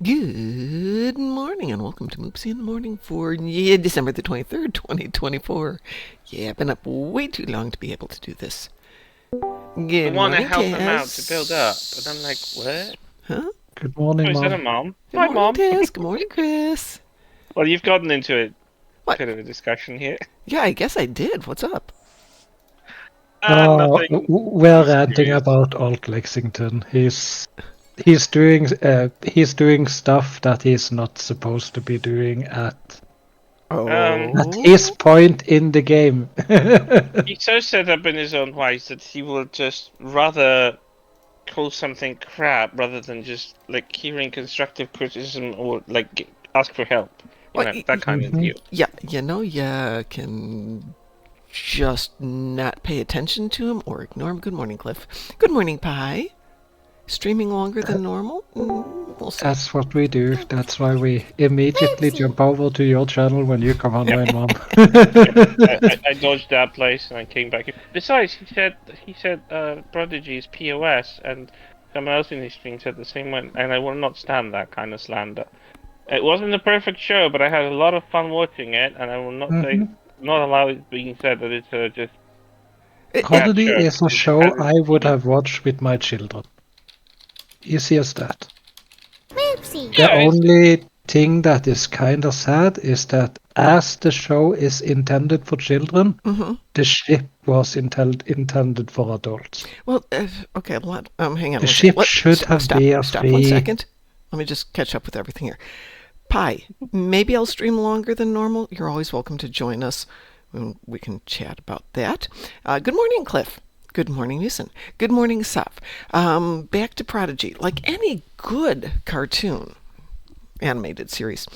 Good morning and welcome to Moopsy in the Morning for December the 23rd, 2024. Yeah, I've been up way too long to be able to do this. I Good want to morning, help him out to build up, but I'm like, Tess. what? Huh? Good Oh, morning, is that a Mom. mom? Good Hi, morning, mom. Tess. Good morning, Chris. Well, you've gotten into a What? bit of a discussion here. Yeah, I guess I did. What's up? Nothing We're too ranting serious. about Old Lexington. He's doing stuff that he's not supposed to be doing at his Oh? point in the game. He's so set up in his own ways that he will just rather call something crap rather than just like hearing constructive criticism or like ask for help. You Well, know, that kind of Mhm. deal. yeah, you can just not pay attention to him or ignore him. Good morning, Cliff. Good morning, Pie. Streaming longer than normal? We'll see. That's what we do. That's why we immediately jump over to your channel when you come Yeah, online, Mom. yeah. I dodged that place and I came back. Besides, he said Prodigy is POS, and someone else in his stream said the same one, and I will not stand that kind of slander. It wasn't a perfect show, but I had a lot of fun watching it, and I will Mhm. not allow it being said that it's just a It, crap Prodigy show is a because it show has I its would moments. have watched with my children. Easy as that. Moopsy. The Yeah, it's only thing that is kind of sad is that as the show is intended for children, hmm the ship was intended for adults. Well, okay, hang on The one second. ship should have been a Stop 1 second. free. Let me just catch up with everything here. Pie, maybe I'll stream longer than normal. You're always welcome to join us. We can chat about that. Good morning, Cliff. Good morning, Mason. Good morning, Saf. Back to Prodigy. Like any good cartoon, animated series,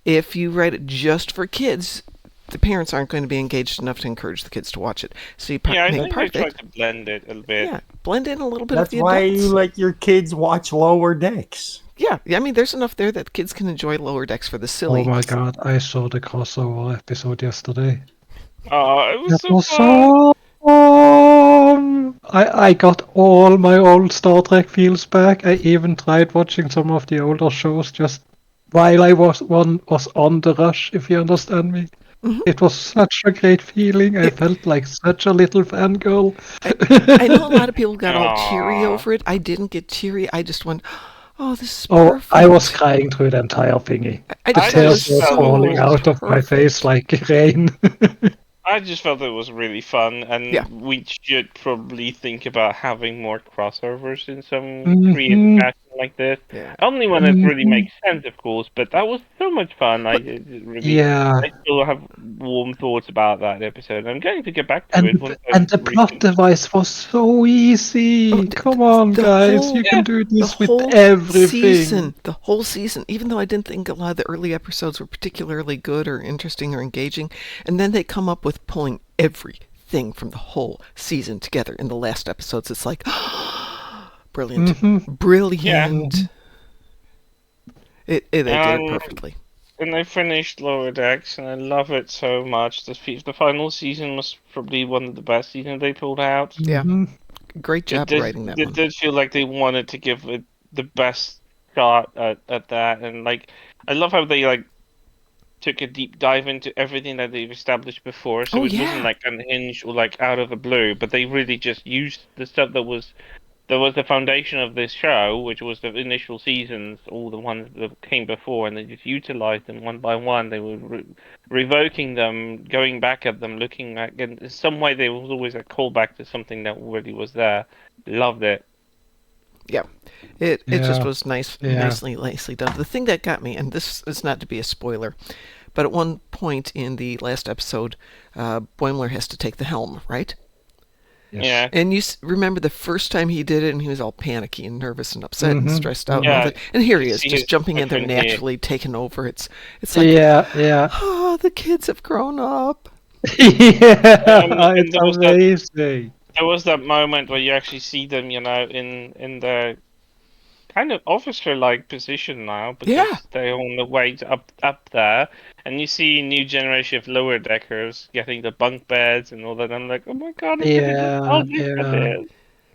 if you write it just for kids, the parents aren't going to be engaged enough to encourage the kids to watch it. So you yeah. I make think part they of it, tried to blend it a little bit. yeah, blend in a little bit of That's the why you adults. let your kids watch Lower Decks. Yeah, I mean, there's enough there that kids can enjoy Lower Decks for the Oh silly. my god, I saw the crossover episode yesterday. Oh, it was That so was fun. so fun. I got all my old Star Trek feels back. I even tried watching some of the older shows just while I was on the rush, if you understand me. hmm It was such a great feeling. I It, felt like such a little fangirl. I, I know a lot of people got all teary Aw. over it. I didn't get teary. I just went, "Oh, this is Oh, I was perfect." crying through the entire thingy. I The just I thought it just was tears were felt it falling so was out of my face perfect. like rain. I just felt it was really fun, Yeah. and we should probably think about having more crossovers in some creative hmm fashion like this. Yeah. Only when it really hmm makes sense, of course. But that was so much fun. But Yeah. I still have warm thoughts about that episode. I'm going to get back to And it once I've and the plot reconnected. device was so oh, easy. Come on, the guys, you whole can Yeah, do the this with whole everything. season, even though I didn't think a lot of the early episodes were particularly good or interesting or engaging, and then they come up with pulling everything from the whole season together in the last episodes. It's like, brilliant, hmm yeah. brilliant. hmm They did it And perfectly. and I finished Lower Decks, and I love it so much. The final season was probably one of the best seasons they pulled out. Yeah, hmm great job writing that It one. did feel like they wanted to give it the best shot at that, and like I love how they like took a deep dive into everything that they've established before, Oh so it wasn't yeah, like unhinged or like out of the blue, but they really just used the stuff that was the foundation of this show, which was the initial seasons, all the ones that came before, and they just utilized them one by one. They were revoking them, going back at them, looking at, and in some way there was always a callback to something that already was there. Loved it. yeah. It just Yeah, was yeah. nicely done. The thing that got me, and this is not to be a spoiler, but at one point in the last episode, Boimler has to take the helm, right? Yes. Yeah, And you remember the first time he did it, and he was all panicky and nervous and upset and hmm stressed out and all hmm yeah. that. And here You he is, see his just jumping in there expression here. naturally, taking over. It's like, Yeah, yeah. oh, the kids have grown up. Yeah, And it's amazing. there was that moment where you actually see them, in the kind of officer-like position now Yeah, because they're on the way to up there, and you see a new generation of lower deckers getting the bunk beds and all that. I'm like, oh my god, I could have just Yeah, told you for yeah. this.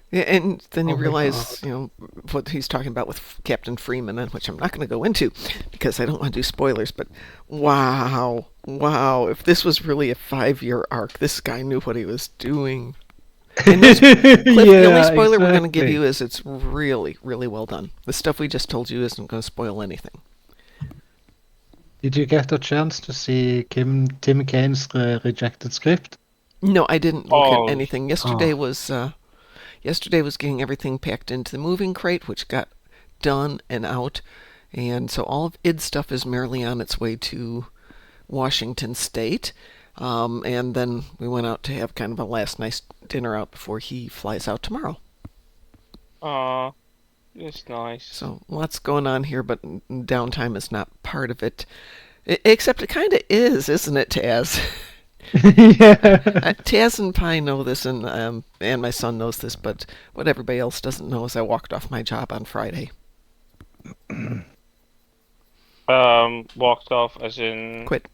Yeah, and then you Oh my realize, God. what he's talking about with Captain Freeman, and which I'm not going to go into because I don't want to do spoilers. But wow, wow! If this was really a 5-year arc, this guy knew what he was doing. And no, Cliff, the only Yeah, spoiler we're going to give exactly. you is it's really, really well done. The stuff we just told you isn't going to spoil anything. Did you get a chance to see Tim Kane's rejected script? No, I didn't look at Oh, anything. Oh, Yesterday was getting everything packed into the moving crate, which got done and out, and so all of id stuff is merely on its way to Washington State. And then we went out to have kind of a last nice dinner out before he flies out tomorrow. it's nice. So lots going on here, but downtime is not part of it. Except it kind of is, isn't it, Taz? yeah. Taz and Pi know this, and my son knows this, but what everybody else doesn't know is I walked off my job on Friday. Walked off as in Quit.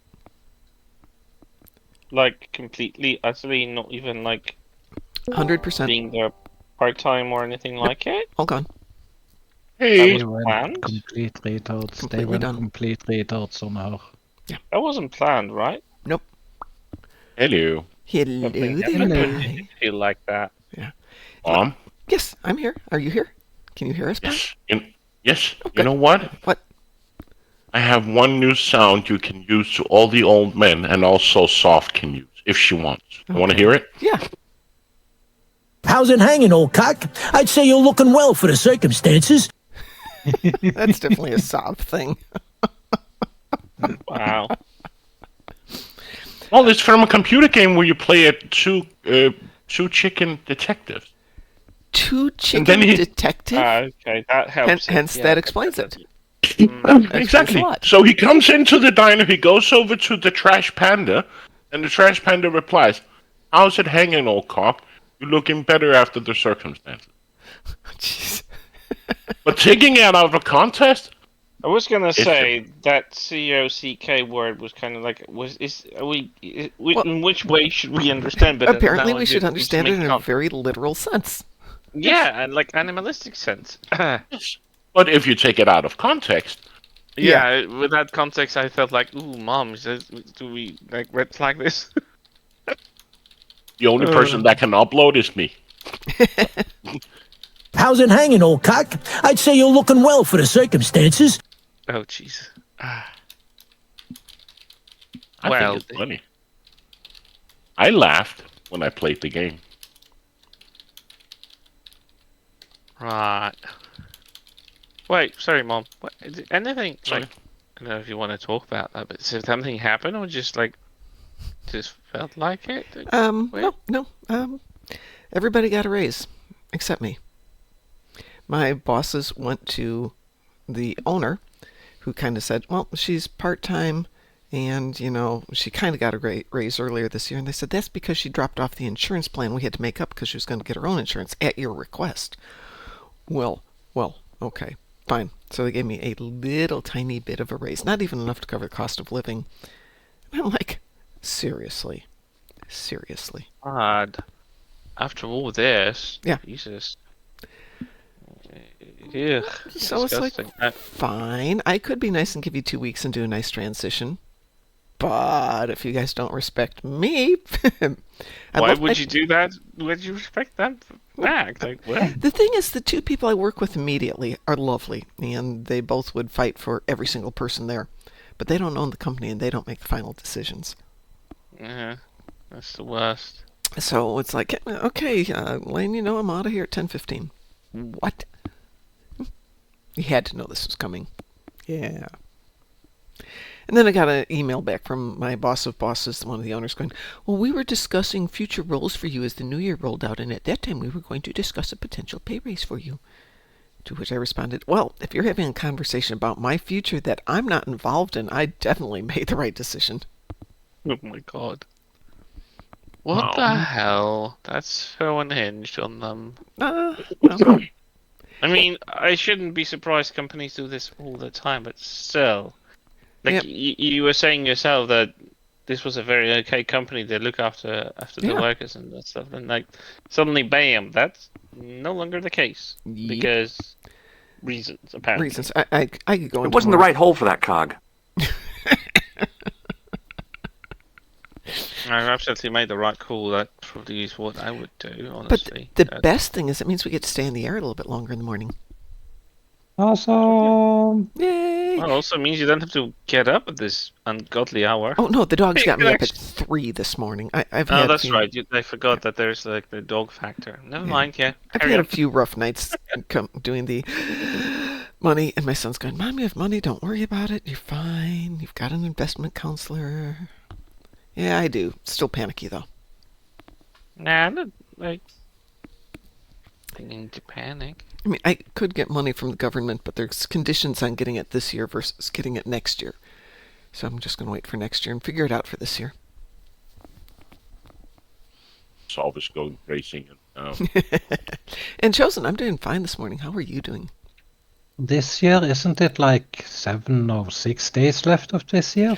like completely, utterly, not even like 100%. being there part time or anything like it. All gone. That They was went planned. complete retards. They Completely went done. complete retards somehow. That wasn't planned, right? Nope. Hello, Hello Something there, happened Hello. that made Pi. it feel like that. Mom. Yes, I'm here. Are you here? Can you hear us, Pi? Yes. Yes. Okay. You know what? What? I have one new sound you can use to all the old men, and also Soft can use if she wants. You want to Okay. hear it? Yeah. How's it hanging, old cock? I'd say you're looking well for the circumstances. That's definitely a sob thing. Wow. Well, it's from a computer game where you play two chicken detectives. Two then chicken he- detective? Okay, that helps. Hence that explains it. Exactly. a lot. So he comes into the diner, he goes over to the trash panda, and the trash panda replies, "How's it hanging, old cop? You're looking better after the circumstances." Jeez. But taking it out of context, I was gonna It's say that COCK word was kind of like Well, in which way should we understand? But Apparently, now we it should just understand it makes in a sense. very literal sense. Yeah, and like animalistic sense. yes. But if you take it out of context, Yeah, with that context, I felt like, ooh, mom, do we like red flag this? the only person that can upload is me. How's it hanging, old cock? I'd say you're looking well for the circumstances. Oh, jeez. I Well, think it's funny. I laughed when I played the game. Right. Wait, sorry, mom. What, is it anything Sorry. like? I don't know if you want to talk about that, but did something happen, or just felt like it? Wait. No. Everybody got a raise, except me. My bosses went to the owner, who kind of said, well, she's part-time, and, she kind of got a raise earlier this year, and they said, that's because she dropped off the insurance plan we had to make up because she was going to get her own insurance at your request. Well, okay, fine. So they gave me a little tiny bit of a raise, not even enough to cover the cost of living. And I'm like, seriously? Odd. After all this, Yeah. Jesus. Yeah. So it's like, Disgusting. fine. I could be nice and give you 2 weeks and do a nice transition. But if you guys don't respect me, Why would you do that? Would you respect that back? Like, what? The thing is, the two people I work with immediately are lovely, and they both would fight for every single person there. But they don't own the company, and they don't make the final decisions. Yeah, that's the worst. So it's like, okay, Lane, I'm out of here at 10:15. What? You had to know this was coming. Yeah. And then I got an email back from my boss of bosses, one of the owners, going, well, we were discussing future roles for you as the new year rolled out, and at that time we were going to discuss a potential pay raise for you. To which I responded, well, if you're having a conversation about my future that I'm not involved in, I definitely made the right decision. Oh my god. What the hell? That's so unhinged on them. Well, I mean, I shouldn't be surprised companies do this all the time, but still. Like, Yep. you were saying yourself that this was a very okay company. They look after the Yeah. workers and that stuff. And, like, suddenly, bam, that's no longer the case Yep. because reasons apparently. Reasons. I could go It into wasn't the more. right hole for that cog. I absolutely made the right call. That probably is what I would do, But honestly. the best thing is it means we get to stay in the air a little bit longer in the morning. Awesome. Yay! Well, also means you don't have to get up at this ungodly hour. Oh no, the dogs got You me can up at 3 this morning. I've Oh, had that's a few, right. I forgot that there's like the dog factor. Never mind. Yeah, I've carry had a on. few rough nights doing the money, and my son's going, "Mom, you have money. Don't worry about it. You're fine. You've got an investment counselor." Yeah, I do. Still panicky though. Nah, I'm not like thinking to panic. I mean, I could get money from the government, but there's conditions on getting it this year versus getting it next year. So I'm just going to wait for next year and figure it out for this year. It's always going racing. And Chosen, I'm doing fine this morning. How are you doing? This year, isn't it like 7 or 6 days left of this year?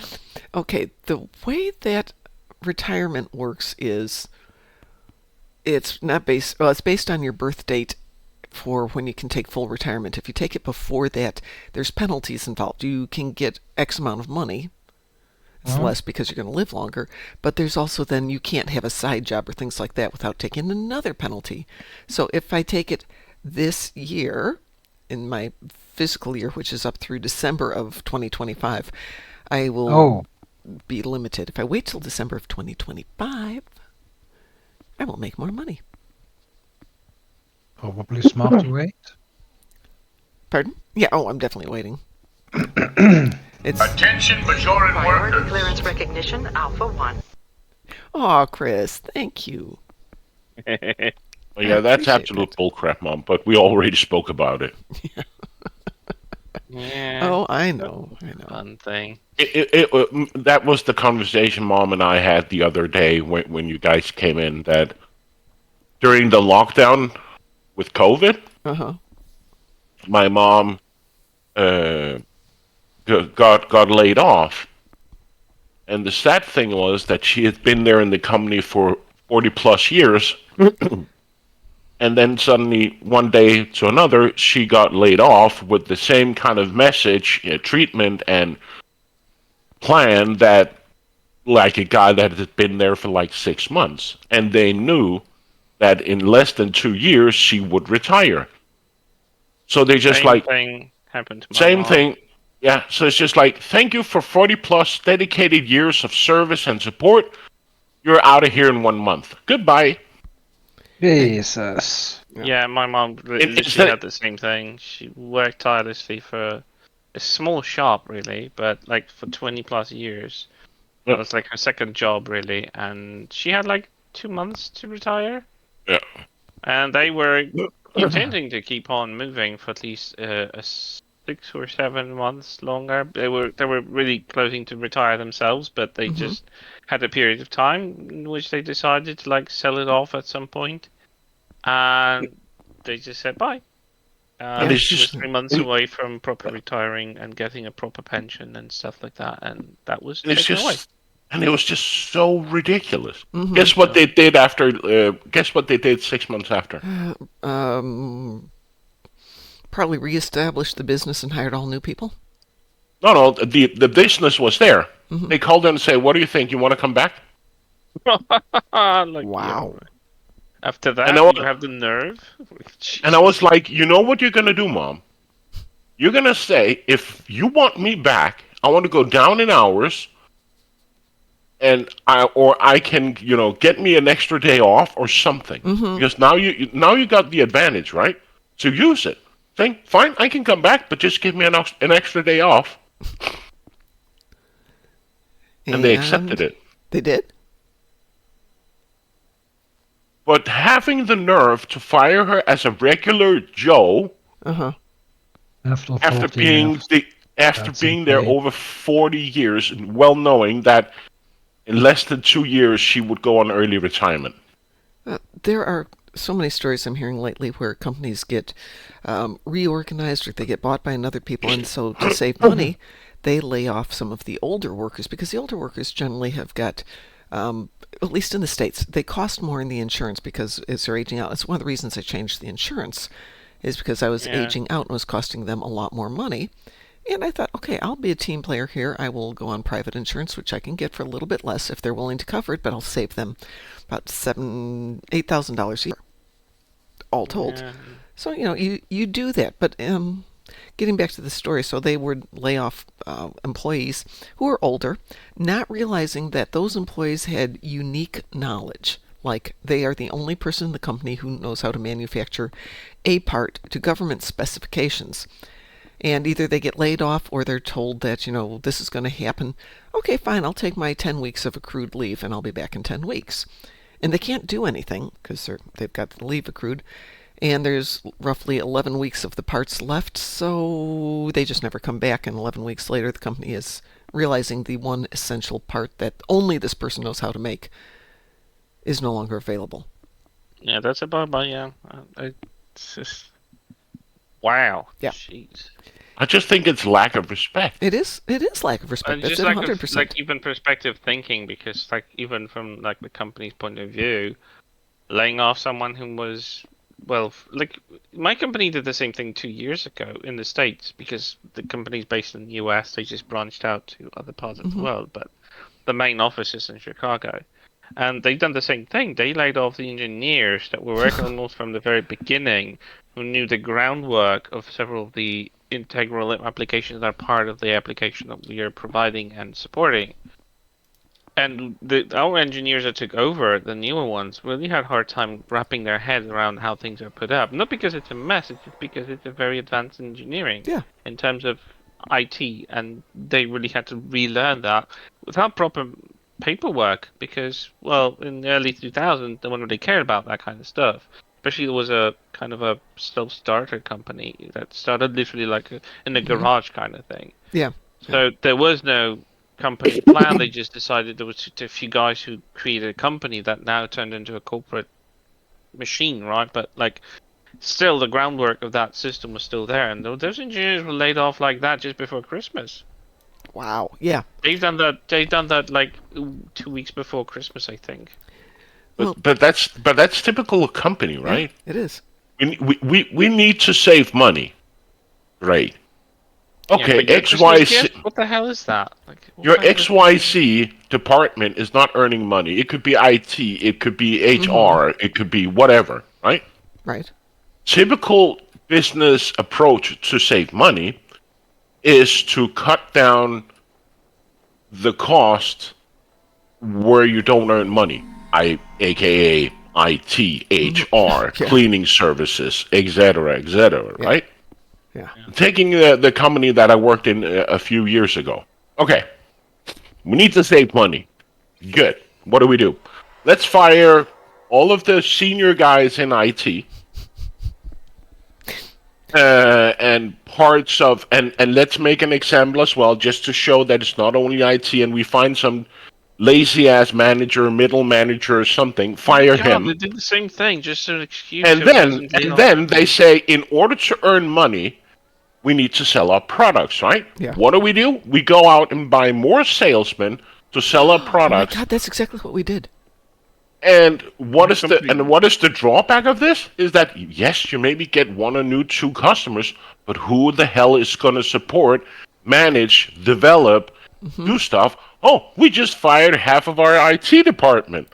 Okay, the way that retirement works is it's not based, well, it's based on your birth date for when you can take full retirement. If you take it before that, there's penalties involved. You can get X amount of money. It's less because you're going to live longer, but there's also then you can't have a side job or things like that without taking another penalty. So if I take it this year, in my physical year, which is up through December of 2025, I will be limited. If I wait till December of 2025, I will make more money. Probably smart to wait. Pardon? Yeah, oh, I'm definitely waiting. It's Attention, Bajoran Priority workers. clearance recognition, Alpha 1. Oh, Chris, thank you. Well, yeah, I that's appreciate absolute that. bullcrap, Mom. But we already spoke about it. Yeah. Oh, I know. Fun thing. That was the conversation Mom and I had the other day when you guys came in. That during the lockdown with COVID, Uh-huh. my mom got laid off, and the sad thing was that she had been there in the company for 40 plus years. And then suddenly, one day to another, she got laid off with the same kind of message, treatment, and plan that, like a guy that had been there for like 6 months. And they knew that in less than 2 years, she would retire. So they just Same thing happened to my same mom. thing. Yeah, so it's just like, thank you for 40 plus dedicated years of service and support. You're out of here in 1 month. Goodbye. Jesus. Yeah, my mom literally that- had the same thing. She worked tirelessly for a small shop, really, but like for 20 plus years. Yeah. That was like her second job, really, and she had like 2 months to retire. Yeah. And they were intending to keep on moving for at least 6 or 7 months longer. They were really closing to retire themselves, but they just had a period of time in which they decided to like sell it off at some point, and they just said bye. And it's She was just- 3 months away from proper retiring and getting a proper pension and stuff like that, and that was And it's taken away. just, and it was just so ridiculous. Mhm. Guess what they did after? Guess what they did 6 months after? Probably reestablished the business and hired all new people. No, the business was there. They called them and said, "What do you think? You want to come back?" Like, Wow. yeah. After that, And I wa- you have the nerve. And I was like, "You know what you're gonna do, Mom? You're gonna say, if you want me back, I want to go down in hours, and I can, get me an extra day off or something. Because now you got the advantage, right? So use it. Say, fine, I can come back, but just give me an extra day off." And they accepted it. They did? But having the nerve to fire her as a regular Joe Uh-huh. After after 40 being years. after That's being there insane. over 40 years, and well knowing that in less than 2 years she would go on early retirement. There are so many stories I'm hearing lately where companies get reorganized or they get bought by another people, and so to save money, they lay off some of the older workers because the older workers generally have got at least in the States, they cost more in the insurance because as they're aging out. It's one of the reasons I changed the insurance, is because I was aging out and was costing them a lot more money. And I thought, okay, I'll be a team player here. I will go on private insurance, which I can get for a little bit less if they're willing to cover it, but I'll save them about $8,000 a year, all told. Yeah. So, you do that. But getting back to the story, so they would lay off employees who are older, not realizing that those employees had unique knowledge. Like they are the only person in the company who knows how to manufacture a part to government specifications. And either they get laid off or they're told that, this is going to happen. Okay, fine, I'll take my 10 weeks of accrued leave and I'll be back in 10 weeks. And they can't do anything because they've got the leave accrued. And there's roughly 11 weeks of the parts left, so they just never come back. And 11 weeks later, the company is realizing the one essential part that only this person knows how to make is no longer available. Yeah, that's about yeah. It's just wow. Yeah. Jeez. I just think it's lack of respect. It is lack of respect. That's Just it, like 100%. like even perspective thinking, because like even from like the company's point of view, laying off someone who was like my company did the same thing 2 years ago in the States, because the company's based in the US. They just branched out to other parts of the world, but the main office is in Chicago. And they've done the same thing. They laid off the engineers that were working on those from the very beginning, who knew the groundwork of several of the integral applications that are part of the application that we are providing and supporting. And our engineers that took over, the newer ones, really had a hard time wrapping their heads around how things are put up. Not because it's a mess, it's just because it's a very advanced engineering in terms of IT, and they really had to relearn that without proper paperwork, because, in the early 2000s, no one really cared about that kind of stuff. Especially there was a kind of a self-starter company that started literally like in a garage kind of thing. Yeah. So there was no company plan. They just decided there was just a few guys who created a company that now turned into a corporate machine, right? But like, still the groundwork of that system was still there, and those engineers were laid off like that just before Christmas. Wow. Yeah. They've done that like 2 weeks before Christmas, I think. But that's typical of company, right? Yeah, it is. We need to save money, right? Okay, Yeah, XYZ. what the hell is that? Like, Your XYZ department is not earning money. It could be IT, it could be HR, it could be whatever, right? Right. Typical business approach to save money is to cut down the cost where you don't earn money, aka IT, HR, cleaning services, etc., right? Yeah. Taking the company that I worked in a few years ago. Okay, we need to save money. Good. What do? Let's fire all of the senior guys in IT. And parts of, and let's make an example as well, just to show that it's not only IT, and we find some lazy ass manager, middle manager, or something, fire him. They did the same thing, just an excuse. And then they say, in order to earn money, we need to sell our products, right? Yeah. What do? We go out and buy more salesmen to sell our products. Oh my God, that's exactly what we did. And what is the drawback of this? Is that yes, you maybe get one or two customers, but who the hell is going to support, manage, develop, do stuff? Oh, we just fired half of our IT department.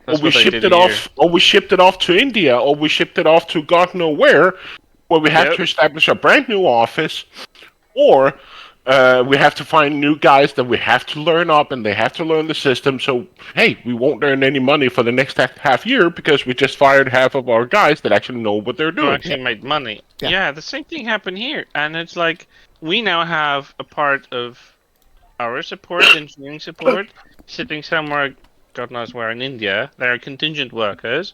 Or we shipped it off to India, or we shipped it off to God know where we have to establish a brand new office, or we have to find new guys that we have to learn up, and they have to learn the system. So, hey, we won't earn any money for the next half year because we just fired half of our guys that actually know what they're doing. Who actually made money. Yeah, the same thing happened here. And it's like, we now have a part of our support, engineering support, sitting somewhere, God knows where in India. They're contingent workers.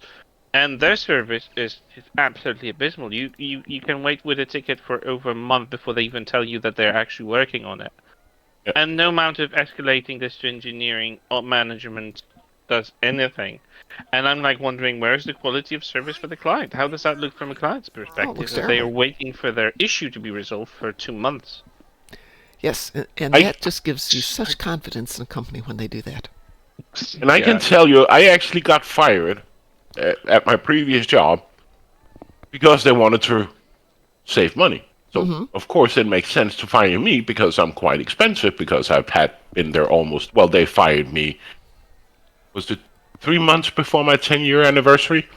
And their service is absolutely abysmal. You can wait with a ticket for over a month before they even tell you that they're actually working on it. Yep. And no amount of escalating this to engineering or management does anything. And I'm like wondering, where's the quality of service for the client? How does that look from a client's perspective? If they are waiting for their issue to be resolved for 2 months. Yes, and that just gives you such confidence in a company when they do that. And I can tell you, I actually got fired at my previous job because they wanted to save money. So, of course, it makes sense to fire me because I'm quite expensive because I've been there almost, well, they fired me, was it 3 months before my 10-year anniversary?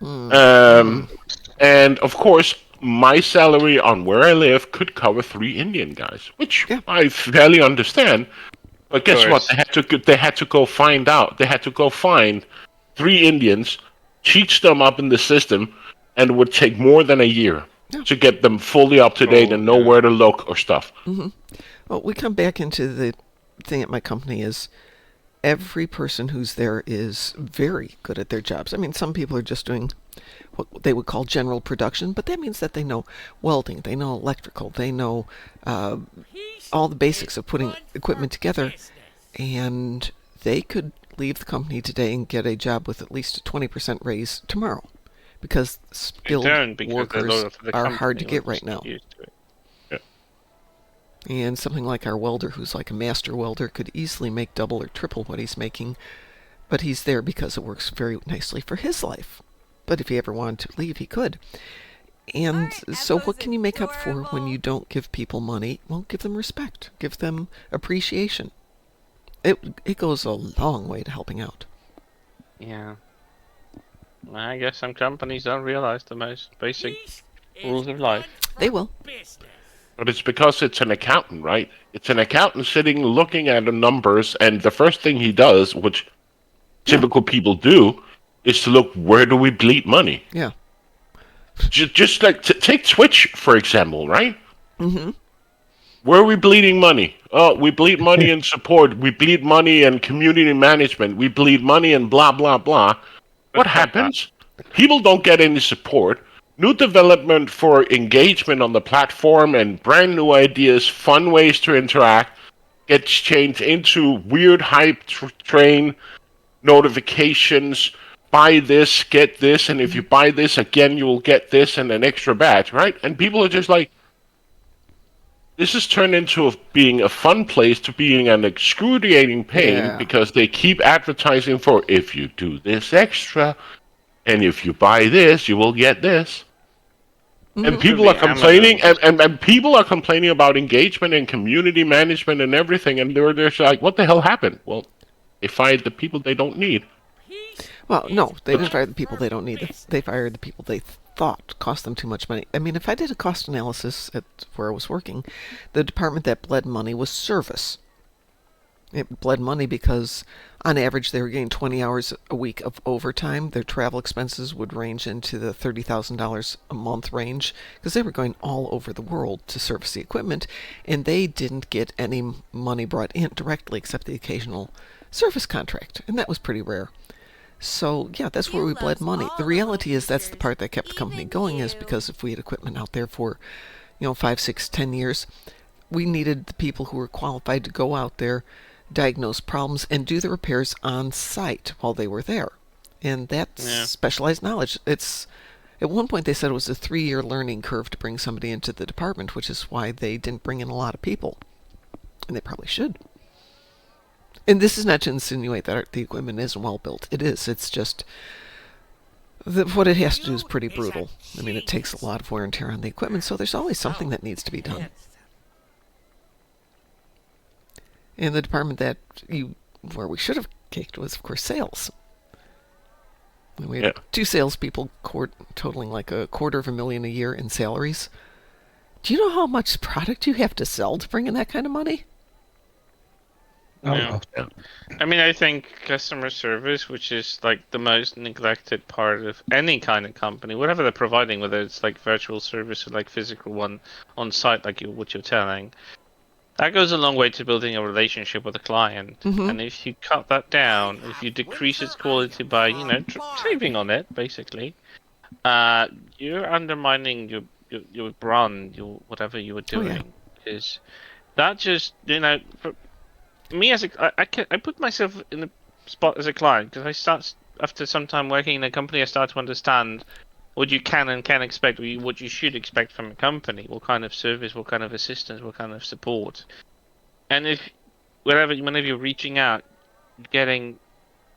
And, of course, my salary on where I live could cover 3 Indian guys, which I fairly understand. But guess what? They had to go find out. They had to go find 3 Indians, teach them up in the system, and it would take more than a year to get them fully up to date and know where to look or stuff. Well, we come back into the thing at my company is every person who's there is very good at their jobs. I mean, some people are just doing what they would call general production, but that means that they know welding, they know electrical, they know all the basics of putting equipment together, and they could leave the company today and get a job with at least a 20% raise tomorrow, because skilled workers are hard to get right now. And something like our welder, who's like a master welder, could easily make double or triple what he's making, but he's there because it works very nicely for his life. But if he ever wanted to leave, he could. And so what can you make up for when you don't give people money? Well, give them respect. Give them appreciation. It goes a long way to helping out. Yeah. I guess some companies don't realize the most basic rules of life. They will. But it's because it's an accountant, right? It's an accountant sitting looking at the numbers, and the first thing he does, which typical people do, is to look, where do we bleed money? Yeah. Just like, take Twitch, for example, right? Where are we bleeding money? Oh, we bleed money in support. We bleed money in community management. We bleed money in blah, blah, blah. What happens? People don't get any support. New development for engagement on the platform and brand new ideas, fun ways to interact, gets changed into weird hype train notifications. Buy this, get this, and if you buy this again, you will get this and an extra badge, right? And people are just like, this has turned into being a fun place to being an excruciating pain because they keep advertising for, if you do this extra, and if you buy this, you will get this. And people are complaining, and people are complaining about engagement and community management and everything, and they're just like, what the hell happened? Well, they fired the people they don't need. Well, no, they didn't fire the people they don't need. They fired the people they thought cost them too much money. I mean, if I did a cost analysis at where I was working, the department that bled money was service. It bled money because, on average, they were getting 20 hours a week of overtime. Their travel expenses would range into the $30,000 a month range because they were going all over the world to service the equipment, and they didn't get any money brought in directly except the occasional service contract, and that was pretty rare. So, yeah, that's where we bled money. The reality is that's the part that kept the company going, is because if we had equipment out there for, 5, 6, 10 years, we needed the people who were qualified to go out there, diagnose problems, and do the repairs on site while they were there. And that's specialized knowledge. At one point they said it was a 3-year learning curve to bring somebody into the department, which is why they didn't bring in a lot of people. And they probably should. And this is not to insinuate that the equipment isn't well built. It is. It's just what it has to do is pretty brutal. I mean, it takes a lot of wear and tear on the equipment, so there's always something that needs to be done. And the department where we should have kicked was, of course, sales. We had 2 salespeople totaling like $250,000 a year in salaries. Do you know how much product you have to sell to bring in that kind of money? Yeah. I mean, I think customer service, which is like the most neglected part of any kind of company, whatever they're providing, whether it's like virtual service or like physical one on site, like what you're telling, that goes a long way to building a relationship with a client. And if you cut that down, if you decrease its quality by, saving on it, basically, you're undermining your brand, whatever you were doing. Because that just, for me I put myself in the spot as a client, because after some time working in a company, I start to understand what you can and can expect, what you should expect from a company, what kind of service, what kind of assistance, what kind of support. And whenever you're reaching out, getting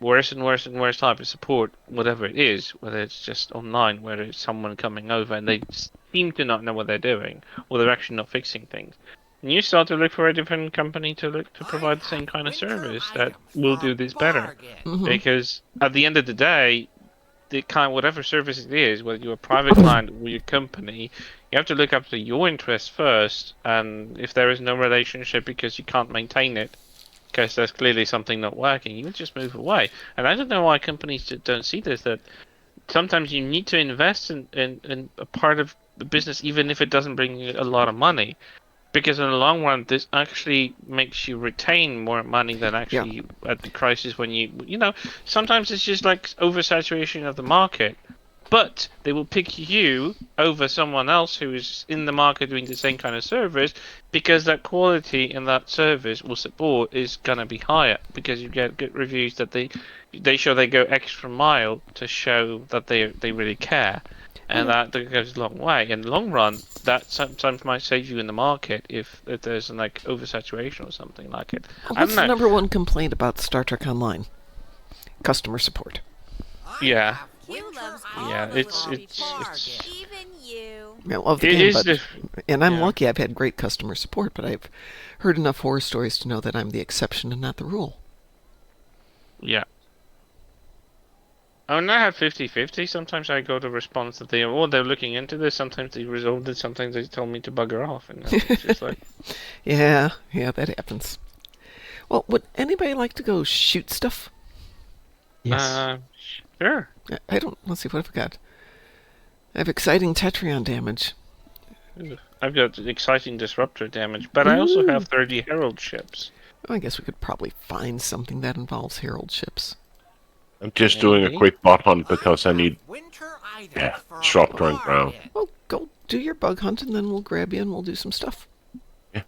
worse and worse and worse type of support, whatever it is, whether it's just online, whether it's someone coming over and they seem to not know what they're doing, or they're actually not fixing things. And you start to look for a different company to provide the same kind of service that will do this better. Because at the end of the day, whatever service it is, whether you're a private client or your company, you have to look after your interests first. And if there is no relationship because you can't maintain it, because there's clearly something not working, you just move away. And I don't know why companies don't see this, that sometimes you need to invest in a part of the business, even if it doesn't bring you a lot of money. Because in the long run, this actually makes you retain more money than actually at the crisis when sometimes it's just like oversaturation of the market. But they will pick you over someone else who is in the market doing the same kind of service because that quality in that service or support is going to be higher because you get good reviews that they show they go extra mile to show that they really care. And that goes a long way. In the long run, that sometimes might save you in the market if there's like oversaturation or something like it. What's the number one complaint about Star Trek Online? Customer support. Yeah. It's even you. I love the game, and I'm lucky I've had great customer support, but I've heard enough horror stories to know that I'm the exception and not the rule. Yeah. I mean, I have 50-50. Sometimes I go to response that they're looking into this. Sometimes they resolved it. Sometimes they tell me to bugger off. And it's just like... yeah, that happens. Well, would anybody like to go shoot stuff? Yes. Sure. I don't... Let's see, what have I got? I have exciting Tetrion damage. I've got exciting disruptor damage, but I also have 30 herald ships. Well, I guess we could probably find something that involves herald ships. I'm just doing a quick bot hunt because I need disruptor and ground. Well, go do your bug hunt and then we'll grab you and we'll do some stuff. Yeah.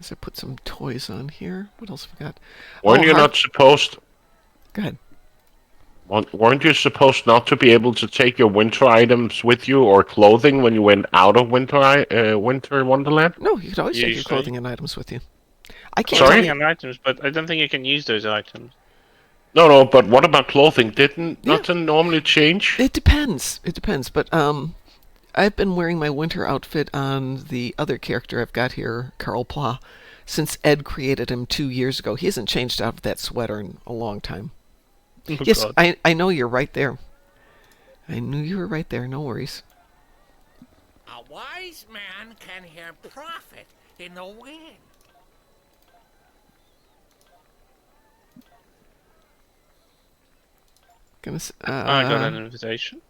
As I put some toys on here. What else have I got? Weren't you not supposed... Go ahead. Weren't you supposed not to be able to take your winter items with you or clothing when you went out of Winter Wonderland? No, you could always take your clothing and items with you. I can't Clothing and items, but I don't think you can use those items. No, but what about clothing? Didn't nothing normally change? It depends. But I've been wearing my winter outfit on the other character I've got here, Carl Pla, since Ed created him 2 years ago. He hasn't changed out of that sweater in a long time. Oh, yes, God. I know you're right there. I knew you were right there. No worries. A wise man can hear profit in the wind. I got an invitation.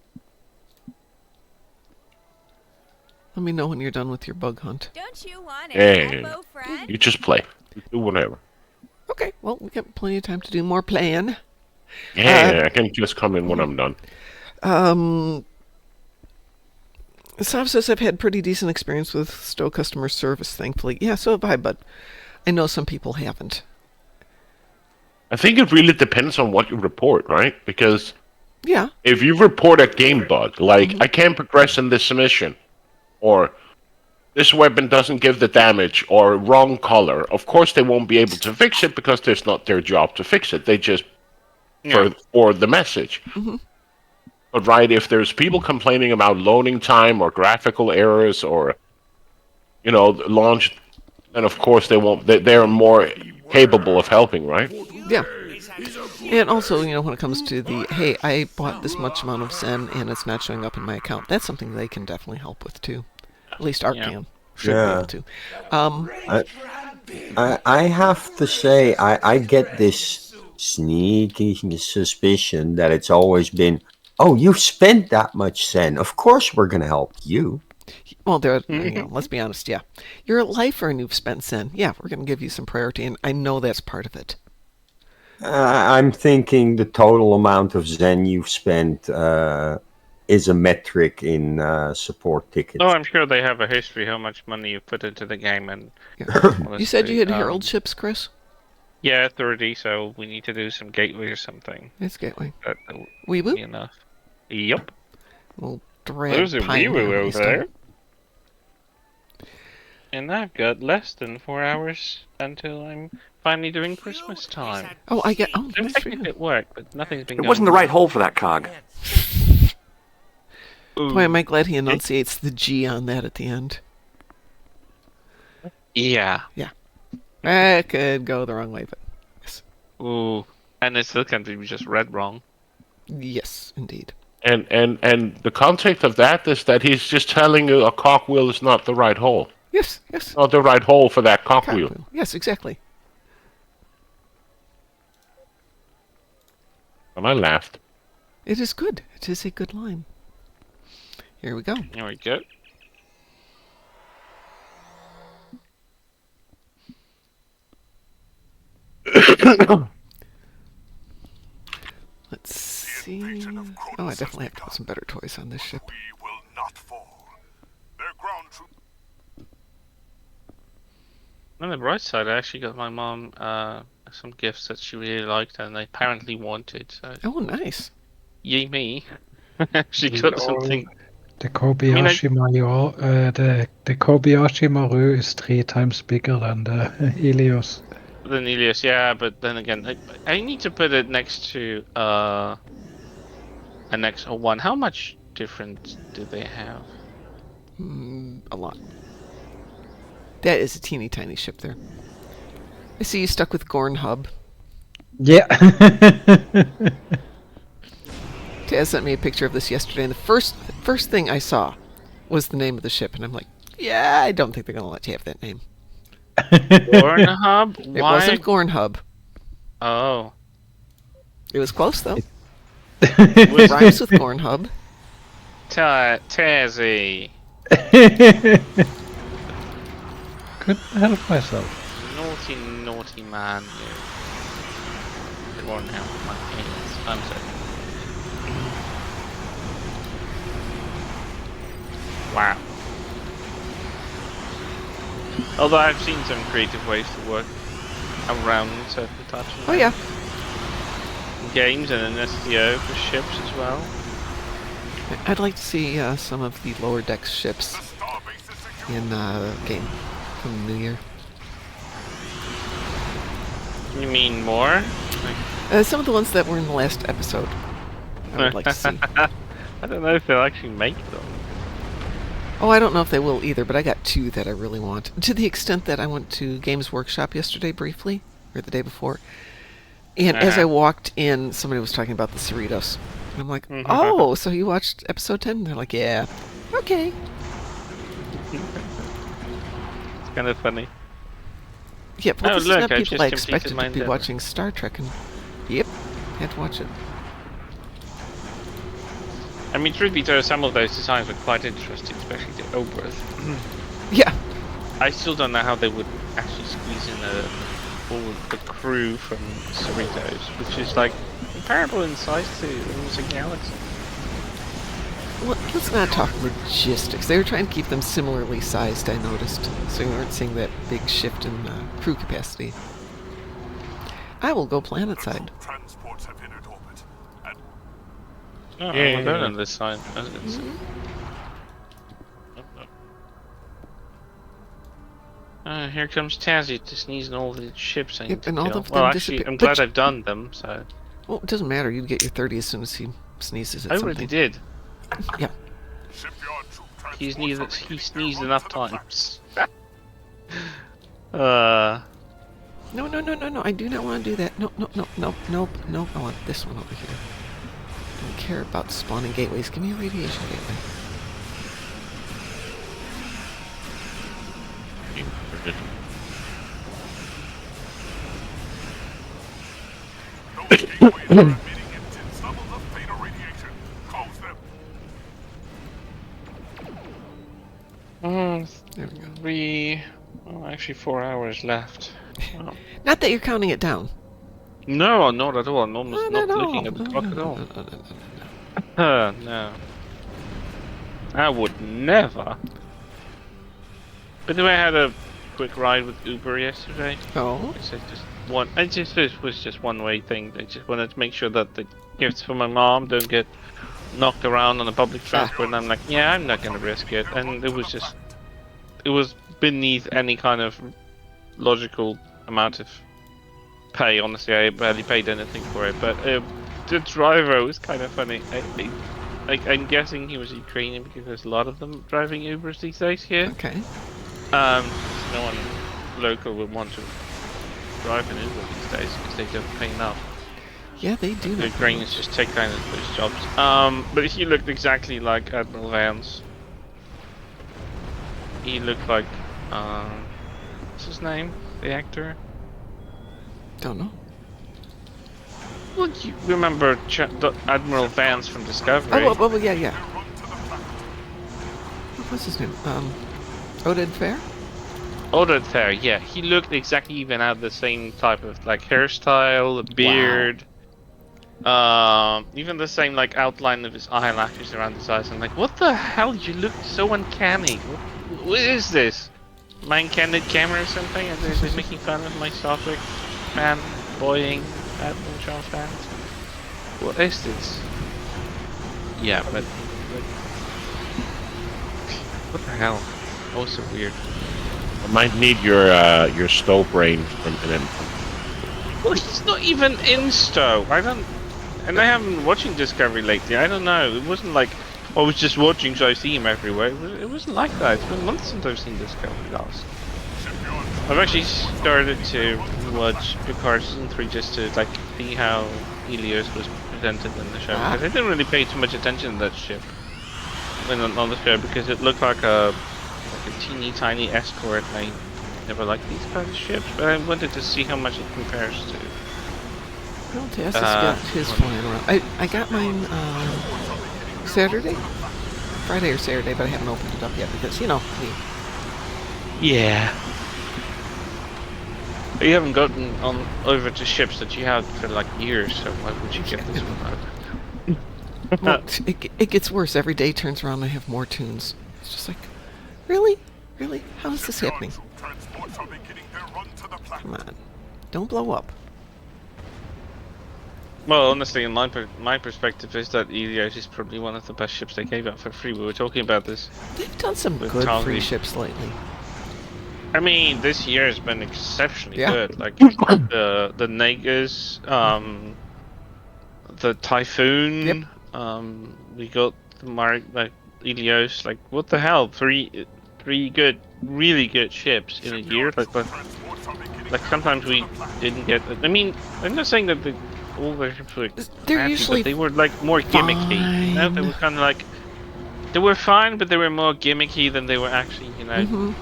Let me know when you're done with your bug hunt. Don't you want Hey, elbow friend? you just play. You do whatever. Okay, well, we got plenty of time to do more playing. Yeah, I can just come in when I'm done. Sav says I've had pretty decent experience with Stowe customer service, thankfully. Yeah, so have I, but I know some people haven't. I think it really depends on what you report, right? Because if you report a game bug, like I can't progress in this mission, or this weapon doesn't give the damage, or wrong color, of course they won't be able to fix it because it's not their job to fix it. They just for the message. But right, if there's people complaining about loading time or graphical errors or launch, then of course they won't. They're more capable of helping, right? Yeah. And also, when it comes to the, hey, I bought this much amount of Zen and it's not showing up in my account, that's something they can definitely help with too. At least Art can. Should be able to. I have to say, I get this sneaky suspicion that it's always been, oh, you've spent that much Zen. Of course we're going to help you. Well, let's be honest, yeah. You're a lifer and you've spent Zen. Yeah, we're going to give you some priority, and I know that's part of it. I'm thinking the total amount of Zen you've spent is a metric in support tickets. Oh, I'm sure they have a history how much money you put into the game. And you said you had herald ships, Chris? Yeah, 30, so we need to do some gateway or something. It's gateway. Wee woo? Enough. Yep. We'll drag There's a wee woo over there. Time. And I've got less than 4 hours until I'm finally doing Christmas time. Oh, I get. Oh, Don't nice for technically you. it worked, but nothing's been It going wasn't the on. right hole for that cog. Boy, am I glad he enunciates the G on that at the end. Yeah. I could go the wrong way, but yes. Ooh. And it still can be just read wrong. Yes, indeed. And the context of that is that he's just telling you a cogwheel is not the right hole. Yes, yes. Not the right hole for that cogwheel. Cogwheel. Yes, exactly. And I laughed. It is good. It is a good line. Here we go. There we go. Let's see. Oh, I definitely have to put some better toys on this ship. We will not fall. Their ground troops. On the bright side, I actually got my mom some gifts that she really liked and they apparently wanted. So, Oh, nice. yay me! She got something. The Kobayashi Maru, the Kobayashi Maru is 3 times bigger than the Helios. The Nelius, yeah, but then again, I need to put it next to an XO1. How much difference do they have? A lot. That is a teeny tiny ship there. I see you stuck with Gorn Hub. Yeah. Taz sent me a picture of this yesterday, and the first thing I saw was the name of the ship, and I'm like, yeah, I don't think they're going to let you have that name. Gorn Hub? It wasn't Gorn Hub. Oh. It was close, though. Was Rhymes with Gorn Hub. Tazzy. Couldn't help myself. Naughty, naughty man, you. It won't help my hands. I'm sorry. Wow. Although I've seen some creative ways to work around certain types of Oh, yeah. games and an STO for ships as well. I'd like to see some of the lower decks ships in game from the new year. You mean more? Some of the ones that were in the last episode. I would like to see. I don't know if they'll actually make them. Oh, I don't know if they will either, but I got 2 that I really want. To the extent that I went to Games Workshop yesterday briefly, or the day before. And as I walked in, somebody was talking about the Cerritos. And I'm like, oh, so you watched episode 10? And they're like, yeah. Okay. It's kind of funny. Yeah, but Oh, this look, is not I people just I completed expected my to be endeavor. watching Star Trek, and yep, had to watch it. I mean, truth be told, some of those designs were quite interesting, especially the Oberth. Yeah. I still don't know how they would actually squeeze in all of the crew from Cerritos, which is like comparable in size to almost a galaxy. Well, let's not talk logistics. They were trying to keep them similarly sized, I noticed, so you weren't seeing that big shift in crew capacity. I will go planet side. Transports have entered orbit. And Oh, Yeah. I'm going on this side. Here comes Tazzy to sneeze in all the ships I need to and all kill. of Well, them actually, disappear- I'm but glad you- I've done them, so... Well, it doesn't matter. You'd get your 30 as soon as he sneezes at I something. already did. Yeah. shipyard troop transports He are making sneezed their enough run to the times. No, I do not want to do that. Nope. I want this one over here. I don't care about spawning gateways. Give me a radiation gateway. Those gateways are emitting intense levels of theta radiation. Close them. There we go. Actually 4 hours left. Wow. Not that you're counting it down. No, not at all. I'm almost Not not at looking all. at the No, clock no, at no, all. no. No. I would never. But then I had a quick ride with Uber yesterday. Oh. It's just one. It was just one-way thing. I just wanted to make sure that the gifts for my mom don't get knocked around on the public transport. And I'm like, yeah, I'm not gonna risk it. And it was beneath any kind of logical amount of pay. Honestly, I barely paid anything for it. But the driver was kind of funny. I'm guessing he was Ukrainian because there's a lot of them driving Ubers these days here. Okay. No one local would want to drive an Uber these days because they don't pay enough. Yeah, they do. The Ukrainians just take kind of those jobs. But he looked exactly like Admiral Vance. He looked like, what's his name? The actor? Don't know. Well, you remember Admiral Vance from Discovery? Oh, yeah. What's his name? Oded Fair? Oded Fair, yeah. He looked exactly even had the same type of like hairstyle, beard. Even the same like outline of his eyelashes around his eyes. I'm like, what the hell? You look so uncanny. What is this? My uncanny camera or something? Are they making fun of my Star Trek fan boying Admiral Charles Vance? What is this? Yeah, but what the hell? Oh, so weird. I might need your Stowe brain from an. Well, he's not even in Stowe. I haven't been watching Discovery lately. I don't know. It wasn't like I was just watching, so I see him everywhere. It wasn't like that. It's been months since I've seen Discovery last. I've actually started to watch Picard season 3 just to like see how Helios was presented in the show. Because I didn't really pay too much attention to that ship on the show because it looked like a teeny tiny escort. I never liked these kind of ships, but I wanted to see how much it compares to. Well, Tass has got his flying around. I got mine Friday or Saturday, but I haven't opened it up yet because, you know, me. Yeah. You haven't gotten over to ships that you had for like years, so why would you get this one out? Well, it gets worse. Every day turns around and I have more tunes. It's just like, really? Really? How is this happening? Come on. Don't blow up. Well, honestly, in my perspective is that Helios is probably one of the best ships they gave out for free. We were talking about this. They've done some with good Talgi. free ships lately. I mean, this year has been exceptionally good. Like the Negus, the Typhoon. Yep. We got the Helios. Like, what the hell? Three good, really good ships in a year. Like sometimes we didn't get. I mean, I'm not saying that all the ships were They're crappy, usually but they were like more gimmicky. You know, they were kind of like they were fine, but they were more gimmicky than they were actually. You know. Mm-hmm.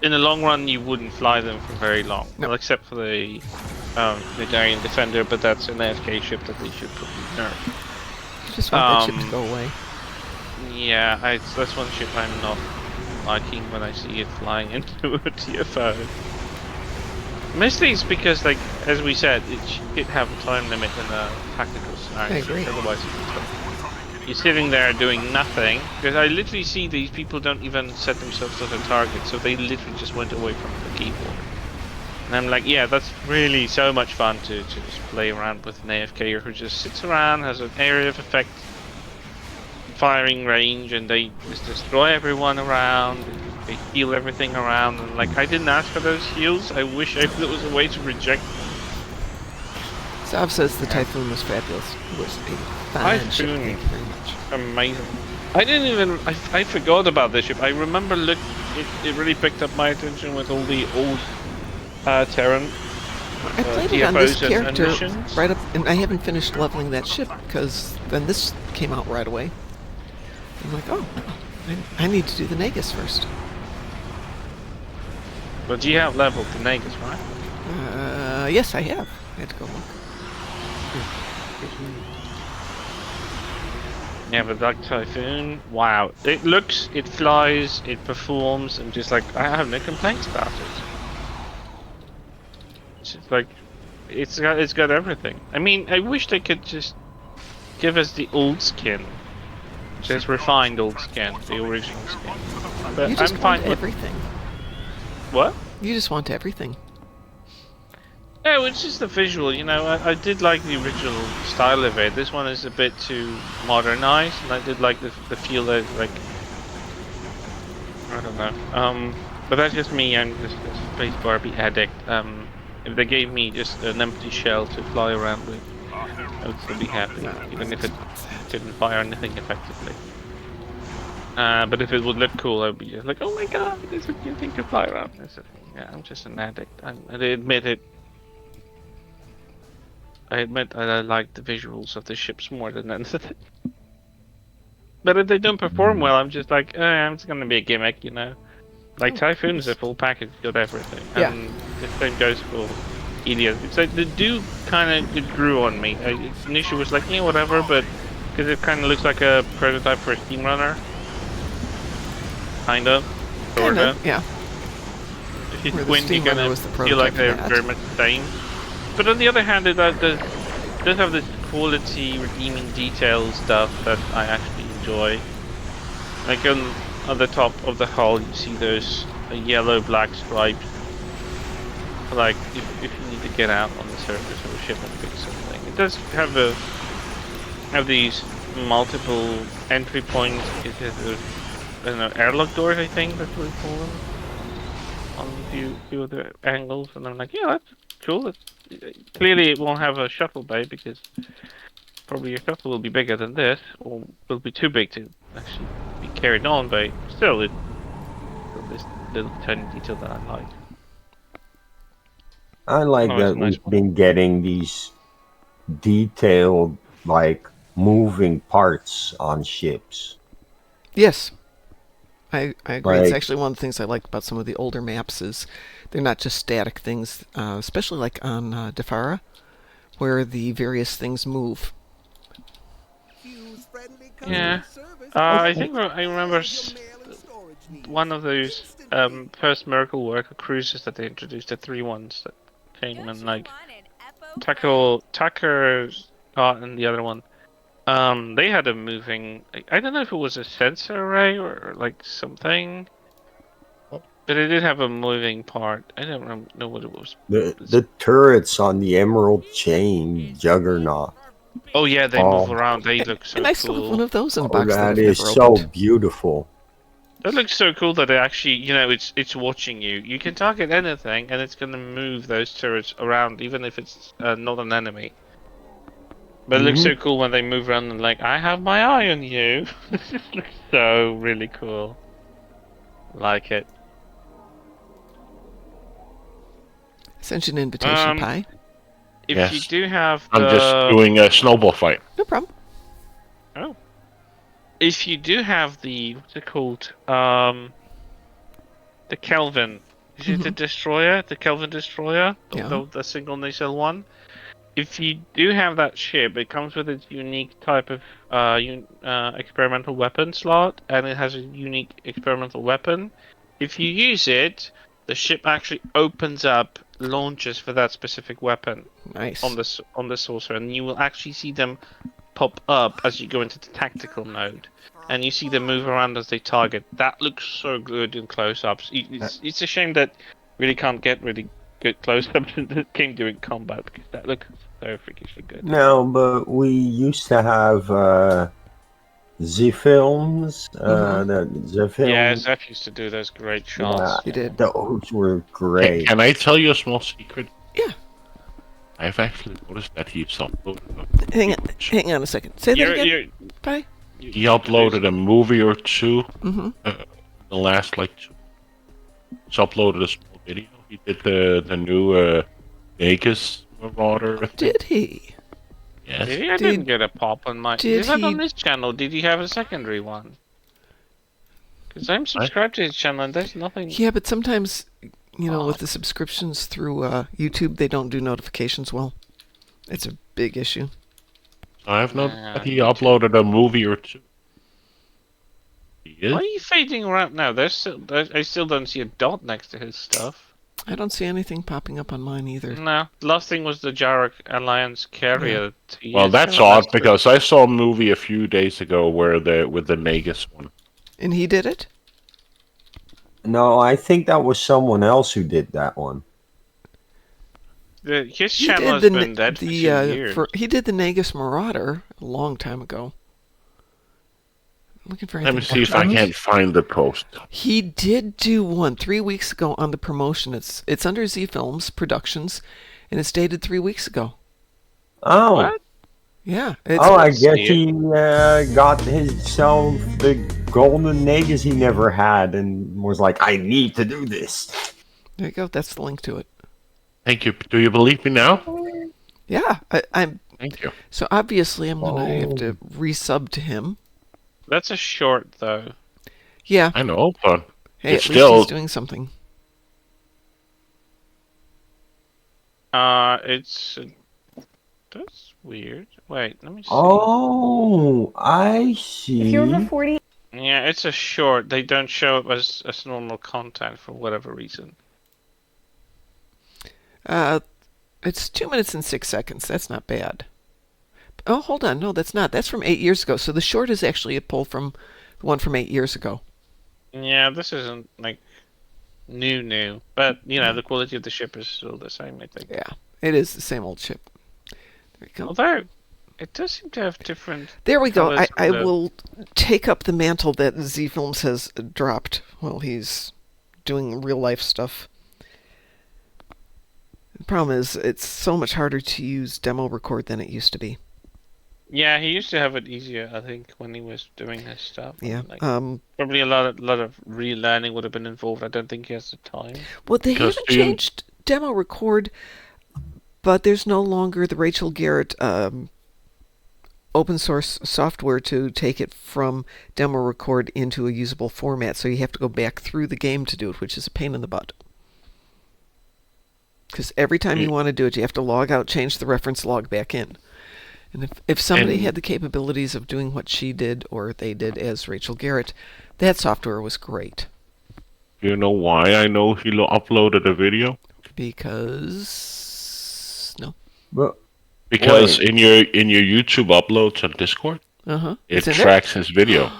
In the long run, you wouldn't fly them for very long. No. Well, except for the Guardian Defender, but that's an AFK ship that they should probably nerf. You just want that ship to go away. Yeah, that's one ship I'm not liking when I see it flying into a TFO. Mostly it's because, like, as we said, it should have a time limit in a tactical scenario. I agree. Otherwise, you're sitting there doing nothing, because I literally see these people don't even set themselves as a target, so they literally just went away from the keyboard. And I'm like, yeah, that's really so much fun to just play around with an AFK who just sits around, has an area of effect, firing range, and they just destroy everyone around, they heal everything around, and like, I didn't ask for those heals, I wish there was a way to reject. Sav says the Typhoon was fabulous. It was a fine ship. Thank you very much. Amazing. I didn't even. I forgot about this ship. I remember it really picked up my attention with all the old Terran. I played it on this TFOs and character missions. right up, and I haven't finished leveling that ship because then this came out right away. I'm like, oh, I need to do the Negus first. But you have leveled the Negus, right? Yes, I have. I had to go look. Yeah, but that Typhoon, wow. It looks, it flies, it performs, and just like, I have no complaints about it. It's just like, it's got everything. I mean, I wish they could just give us the old skin. Just refined old skin, the original skin. But You just I'm fine want with... everything. What? You just want everything. No, it's just the visual, you know, I did like the original style of it. This one is a bit too modernized, and I did like the feel that, like, I don't know. But that's just me, I'm just a Space Barbie addict. If they gave me just an empty shell to fly around with, I would still be happy, even if it didn't fire anything effectively. But if it would look cool, I'd be just like, oh my god, this is a new thing to fly around. Yeah, I'm just an addict. I admit it. I admit that I like the visuals of the ships more than anything. But if they don't perform well, I'm just like, it's gonna be a gimmick, you know. Like Typhoon is a full package, got everything, Yeah. and the same goes for Helios. It's like the do kind of it grew on me. Initially was like, yeah, whatever, but because it kind of looks like a prototype for a Steam Runner, kind of, sort Kinda, of. yeah. If you Where the squint, you Steam kind Runner of was the feel like prototype they're for that. very much the same. But on the other hand, it does have this quality, redeeming detail stuff that I actually enjoy. Like on the top of the hull, you see those yellow-black stripes. Like if you need to get out on the surface of a ship and fix something, it does have these multiple entry points. It has I don't know, airlock doors. I think that's what we call them. On a few of the angles, and I'm like, yeah, that's cool. Clearly, it won't have a shuttle bay because probably your shuttle will be bigger than this, or will be too big to actually be carried on. But still, it's this little tiny detail that I like. I like No, it's a that nice we've one. been getting these detailed, like, moving parts on ships. Yes. I agree. It's Like, actually one of the things I like about some of the older maps is they're not just static things, especially like on Defara, where the various things move. Yeah. I think I remember one of those first Miracle Worker cruises that they introduced, the 3 ones that came in, like Tucker, Scott, and the other one. They had a moving. I don't know if it was a sensor array or like something, but it did have a moving part. I don't know what it was. the turrets on the Emerald Chain Juggernaut. Oh yeah, they move around. They look so And I still have one cool. of those in a Oh, box that that I've is never so opened. beautiful. That looks so cool that it actually, you know, it's watching you. You can target anything, and it's gonna move those turrets around, even if it's not an enemy. But it looks so cool when they move around and like, I have my eye on you. It just looks so really cool. Like it. Send you an invitation, Pi. If Yes. you do have I'm just doing a snowball fight. No problem. Oh. If you do have the what's it called? The Kelvin. Is it the destroyer? The Kelvin destroyer? Yeah. The single nacelle one? If you do have that ship, it comes with its unique type of experimental weapon slot, and it has a unique experimental weapon. If you use it, the ship actually opens up launches for that specific weapon. Nice. On the saucer, and you will actually see them pop up as you go into the tactical mode, and you see them move around as they target. That looks so good in close-ups. It's a shame that really can't get really good close-ups in the game during combat because that looks so freakishly good. No, but we used to have Z films. The film. Yeah, Zeph used to do those great shots. He did. Those were Hey, great. can I tell you a small secret? Yeah. I've actually noticed that he's uploaded. Hang on a second. Say that again. Pi. He uploaded a movie or two. Mm-hmm. The last like 2. He's uploaded a small video. He did the new Vegas Marauder thing. Did he? Yes. Did he? I didn't get a pop on my. Did Is that he- on this channel? Did he have a secondary one? Because I'm subscribed to his channel and there's nothing. Yeah, but sometimes, you know, with the subscriptions through YouTube, they don't do notifications well. It's a big issue. I've noticed that he uploaded a movie or 2. He is? Why are you fading around now? I still don't see a dot next to his stuff. I don't see anything popping up on mine either. No, the last thing was the Jarek Alliance carrier. Well, that's odd because I saw a movie a few days ago with the Nagus one. And he did it? No, I think that was someone else who did that one. His He channel has did been dead for 2 years. He did the Nagus Marauder a long time ago. Looking for Let me anything. see if I can find the post. He did do one 3 weeks ago on the promotion. It's under Z Films Productions, and it's dated 3 weeks ago. Oh. What? Yeah. I guess he got himself the golden nagus he never had and was like, I need to do this. There you go. That's the link to it. Thank you. Do you believe me now? Yeah. I'm. Thank you. So obviously, I'm gonna have to resub to him. That's a short, though. Yeah. I know, but Hey, it's at least still he's doing something. That's weird. Wait, let me see. Oh, I see. If you're over 40, Yeah, it's a short. They don't show it as normal content for whatever reason. It's 2 minutes and 6 seconds. That's not bad. Oh, hold on. No, that's not. That's from 8 years ago. So the short is actually a pull from the one from 8 years ago. Yeah, this isn't like new, but the quality of the ship is still the same, I think. Yeah, it is the same old ship. There you go. Although it does seem to have different. There we go. colours I for the- will take up the mantle that Z Films has dropped while he's doing real life stuff. The problem is it's so much harder to use demo record than it used to be. Yeah, he used to have it easier, I think, when he was doing his stuff. Yeah. Like, probably a lot of relearning would have been involved. I don't think he has the time. Well, they haven't changed demo record, but there's no longer the Rachel Garrett open source software to take it from demo record into a usable format. So you have to go back through the game to do it, which is a pain in the butt. Because every time you want to do it, you have to log out, change the reference log back in. And if somebody had the capabilities of doing what she did or they did as Rachel Garrett, that software was great. You know why I know he uploaded a video? Because because in your YouTube uploads on Discord, it tracks his video.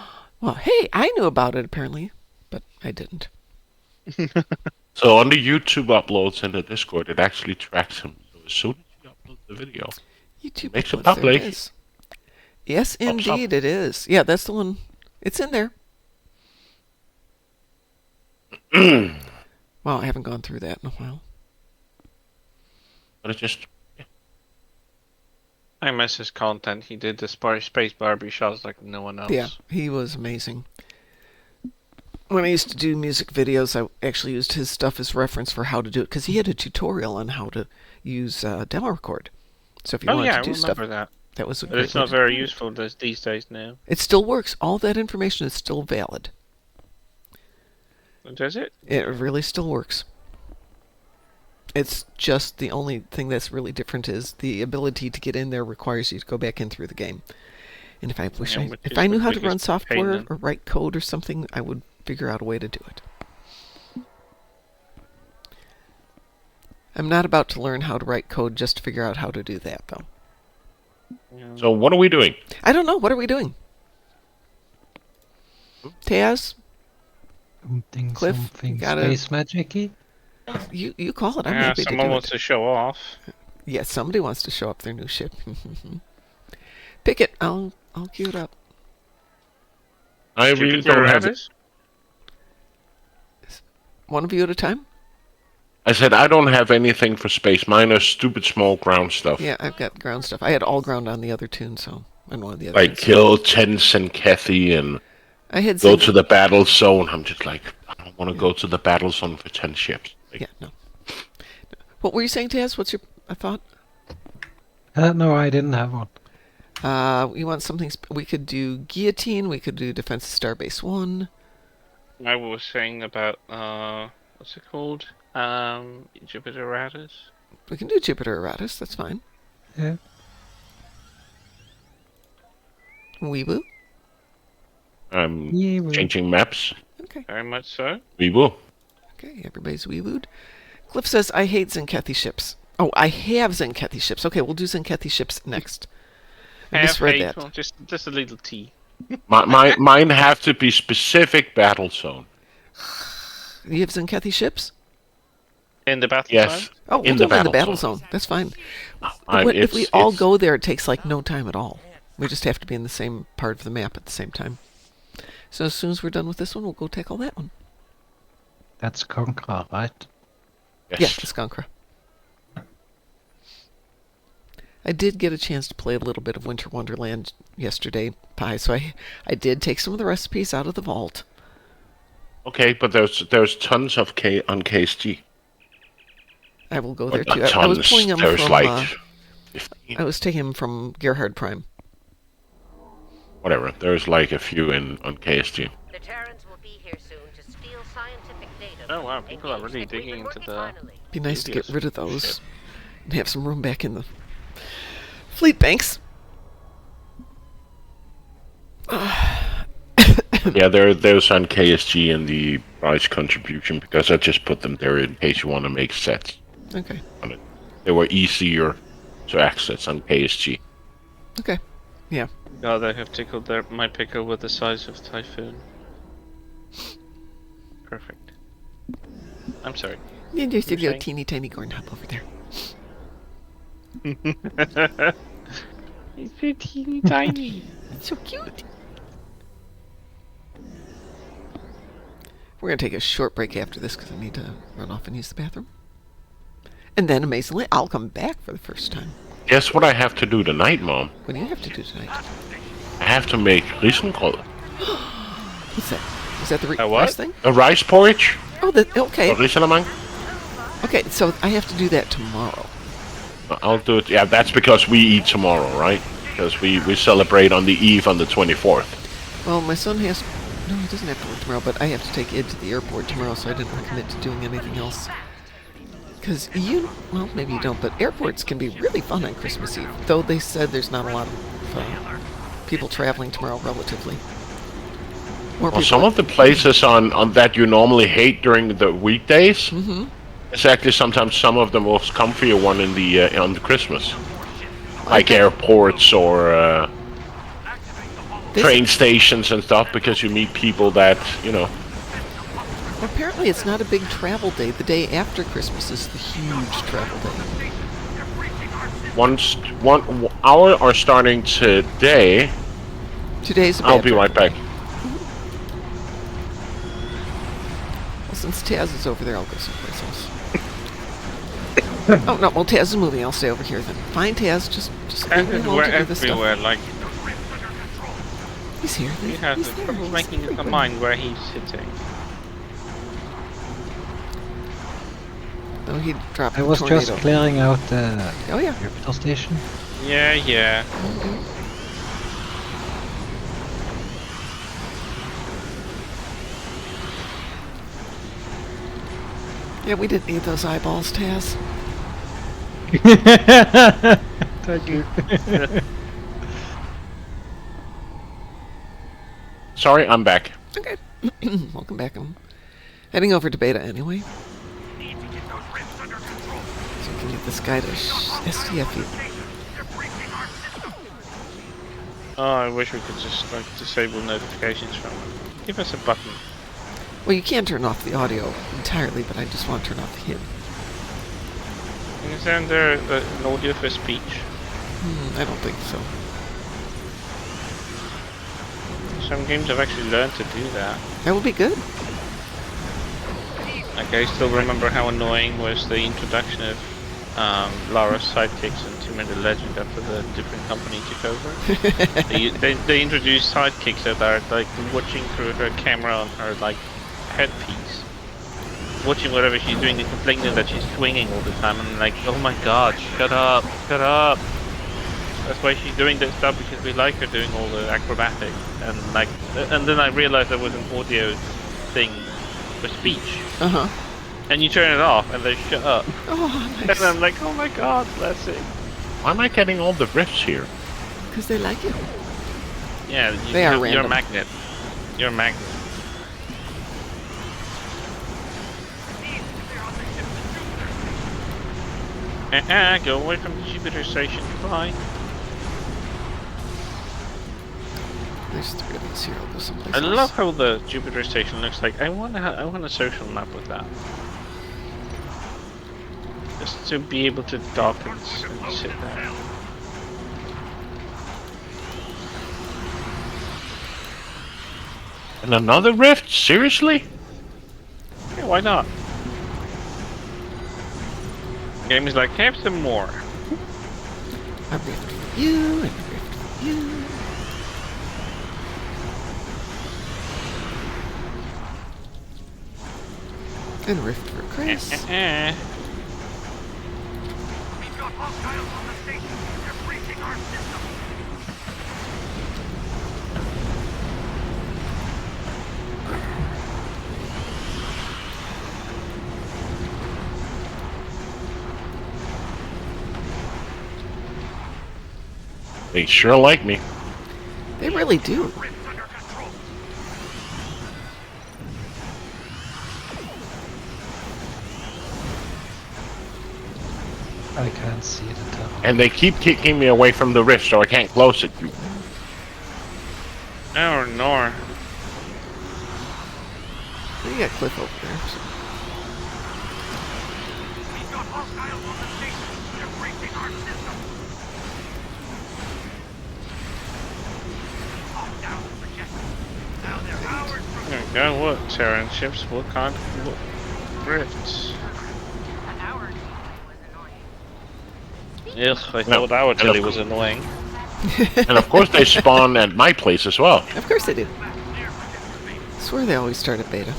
Well, hey, I knew about it apparently, but I didn't. So on the YouTube uploads and the Discord, it actually tracks him. So as soon as you upload the video, YouTube makes it uploads, there public. it is. Yes, indeed, it is. Yeah, that's the one. It's in there. Well, I haven't gone through that in a while. But it just... I miss his content. He did the Space Barbie shots like no one else. Yeah, he was amazing. When I used to do music videos, I actually used his stuff as reference for how to do it, because he had a tutorial on how to use demo record. So if you wanted to do stuff, that was a but great it's way not to very do it. useful these days now. It still works. All that information is still valid. Does it? It really still works. It's just the only thing that's really different is the ability to get in there requires you to go back in through the game. And if I knew how to run software or write code or something, I would figure out a way to do it. I'm not about to learn how to write code just to figure out how to do that, though. So what are we doing? I don't know. What are we doing? Taz? Cliff, something you gotta- space magic-y? You call it. I'm Yeah, happy to someone do wants it. to show off. Yeah, somebody wants to show up their new ship. Pick it. I'll queue it up. I really don't have it. One of you at a time? I said I don't have anything for space. Mine are stupid small ground stuff. Yeah, I've got ground stuff. I had all ground on the other tune, so on one of the other Like tunes. kill Tense and Kathy and I had go Zen- to the battle zone. I'm just like, I don't want to go to the battle zone for 10 ships. Like, Yeah, no. What were you saying, Taz? What's your thought? No, I didn't have one. You want something? We could do Guillotine. We could do Defense of Starbase 1. I was saying about what's it called? Jupiter Raddus. We can do Jupiter Eratus. That's fine. Yeah. Weeboo. I'm Yeah, well. changing maps. Okay. Very much so. We will. Okay, everybody's weebooed. Cliff says, I hate Zenkethi ships. Oh, I have Zenkethi ships. Okay, we'll do Zenkethi ships next. I misread that. Well, just a little T. Mine have to be specific battle zone. You have Zenkethi ships? In the battle Yes. zone? Oh, we'll do them in the battle zone. That's fine. If we all go there, it takes like no time at all. We just have to be in the same part of the map at the same time. So as soon as we're done with this one, we'll go tackle that one. That's Conqueror, right? Yeah, the Skunkra. I did get a chance to play a little bit of Winter Wonderland yesterday, Pi, so I did take some of the recipes out of the vault. Okay, but there's tons of K on KSG. I will go Well, there not too. I was tons, pulling them there's from. like 15. I was taking them from Gerhard Prime. Whatever. There's like a few on KSG. The Terrans will be here soon to steal scientific data. Oh wow, people are really digging into the. Be nice to get Studios. rid of those Shit. and have some room back in the fleet banks. Yeah, there's on KSG in the price contribution because I just put them there in case you want to make sets Okay. on it. They were easier to access on KSG. Okay. Yeah. God, I have tickled my pickle with the size of Typhoon. Perfect. I'm sorry. Yeah, there's a You're little saying? teeny tiny groundhog over there. He's so teeny tiny. It's so cute. We're going to take a short break after this because I need to run off and use the bathroom. And then, amazingly, I'll come back for the first time. Guess what I have to do tonight, Mom? What do you have to do tonight? I have to make risengrød. What's that? Is that the A what? rice thing? A rice porridge? Oh, okay. Or risalamang? Okay, so I have to do that tomorrow. I'll do it. Yeah, that's because we eat tomorrow, right? Because we celebrate on the eve on the 24th. Well, my son has... No, he doesn't have to work tomorrow, but I have to take Ed to the airport tomorrow, so I didn't commit to doing anything else. Because well, maybe you don't, but airports can be really fun on Christmas Eve. Though they said there's not a lot of people traveling tomorrow, relatively. More Well, people. some of the places on that you normally hate during the weekdays, it's actually sometimes some of the most comfier one in the on the Christmas, like airports or train stations and stuff, because you meet people that Well, apparently it's not a big travel day. The day after Christmas is the huge travel day. One hour are starting today. Today's a bad I'll be right back. Well, since Taz is over there, I'll go someplace else. Oh, no, well, Taz is moving. I'll stay over here then. Fine, Taz, just leave me alone to do this Everywhere, stuff. like He's here. he has He's the there. trouble He's making up everywhere. a mind where he's sitting. Oh, he dropped I a was tornado. just clearing out the Oh, yeah. orbital station. Yeah, yeah. Yeah, we didn't need those eyeballs, Taz. Thank you. Sorry, I'm back. Okay. Welcome back. I'm heading over to Beta anyway. So we can get this guy to STF you. Oh, I wish we could just disable notifications from him. Give us a button. Well, you can turn off the audio entirely, but I just want to turn off the him. Isn't there an audio for speech? I don't think so. Some games have actually learned to do that. That would be good. Like, I still remember how annoying was the introduction of Lara's sidekicks in Tomb Raider Legend after the different company took over. they introduced sidekicks that are like watching through her camera on her like headpiece, watching whatever she's doing and complaining that she's swinging all the time. And I'm like, oh my god, shut up, shut up. That's why she's doing that stuff, because we like her doing all the acrobatics. And like, and then I realized there was an audio thing for speech. Uh-huh. And you turn it off, and they shut up. Oh, And nice. I'm like, oh my god, bless it. Why am I getting all the riffs here? Because they like it. Yeah, They are you're a random. magnet. You're a magnet. Go away from the Jupiter station. Bye. There's three of us here. I'll go someplace I else. love how the Jupiter station looks like. I want a social map with that. Just to be able to dock and sit there. And another rift? Seriously? Yeah, why not? Game is like, have some more. A rift for you and a rift for you. And a rift for Chris. We've got hostiles on the station. They're breaching our system. They sure like me. They really do. Rift's under control. I can't see the tunnel. And they keep kicking me away from the rift, so I can't close it. Oh, no. You got Cliff over there. So. We've got hostiles on the station. They're breaching our system. Lockdown projected. Now they're hours from Oh, God, what? Terran ships? What kind of rifts? The hour delay was annoying. Ugh, I thought our telly was annoying. And of course they spawn at my place as well. Of course they do. I swear they always start at beta.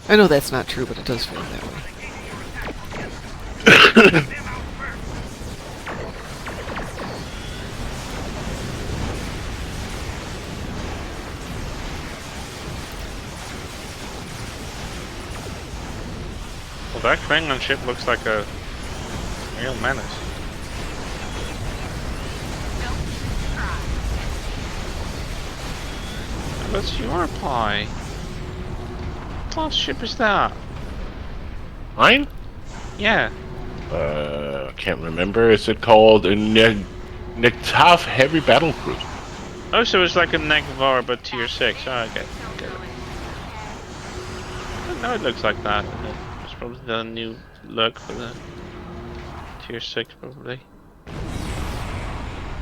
I know that's not true, but it does feel that way. Well, that Klingon ship looks like a real menace. What's your pie? What class ship is that? Mine? Yeah. Can't remember. Is it called a Nectaf Heavy Battle Cruiser? Oh, so it's like a Negvar but tier 6. Oh, okay. Get it. I don't know it looks like that. It's probably the new look for the tier 6, probably.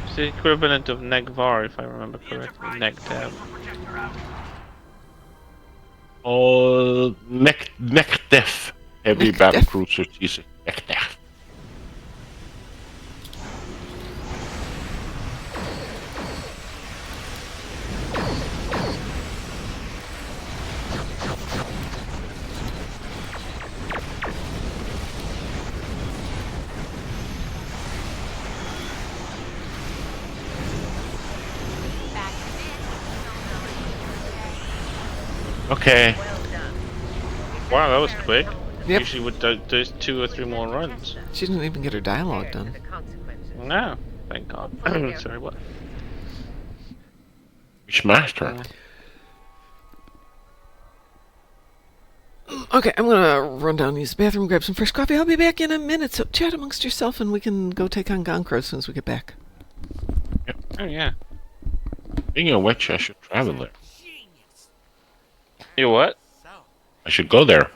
It's the equivalent of Negvar, if I remember correctly. Negdev. Oh, Nectef Heavy Nectef? Battle Cruiser. Jesus, Nectef. Okay. Wow, that was quick. Yep. Usually would do 2 or 3 more runs. She didn't even get her dialogue Prepared done. for the consequences. No, thank God. Sorry, what? We smashed her. Okay, I'm gonna run down, use the bathroom, grab some fresh coffee. I'll be back in a minute, so chat amongst yourself and we can go take on Gonkro as soon as we get back. Oh, yeah. Being a witch, I should travel there. Genius. You what? So, I should go there.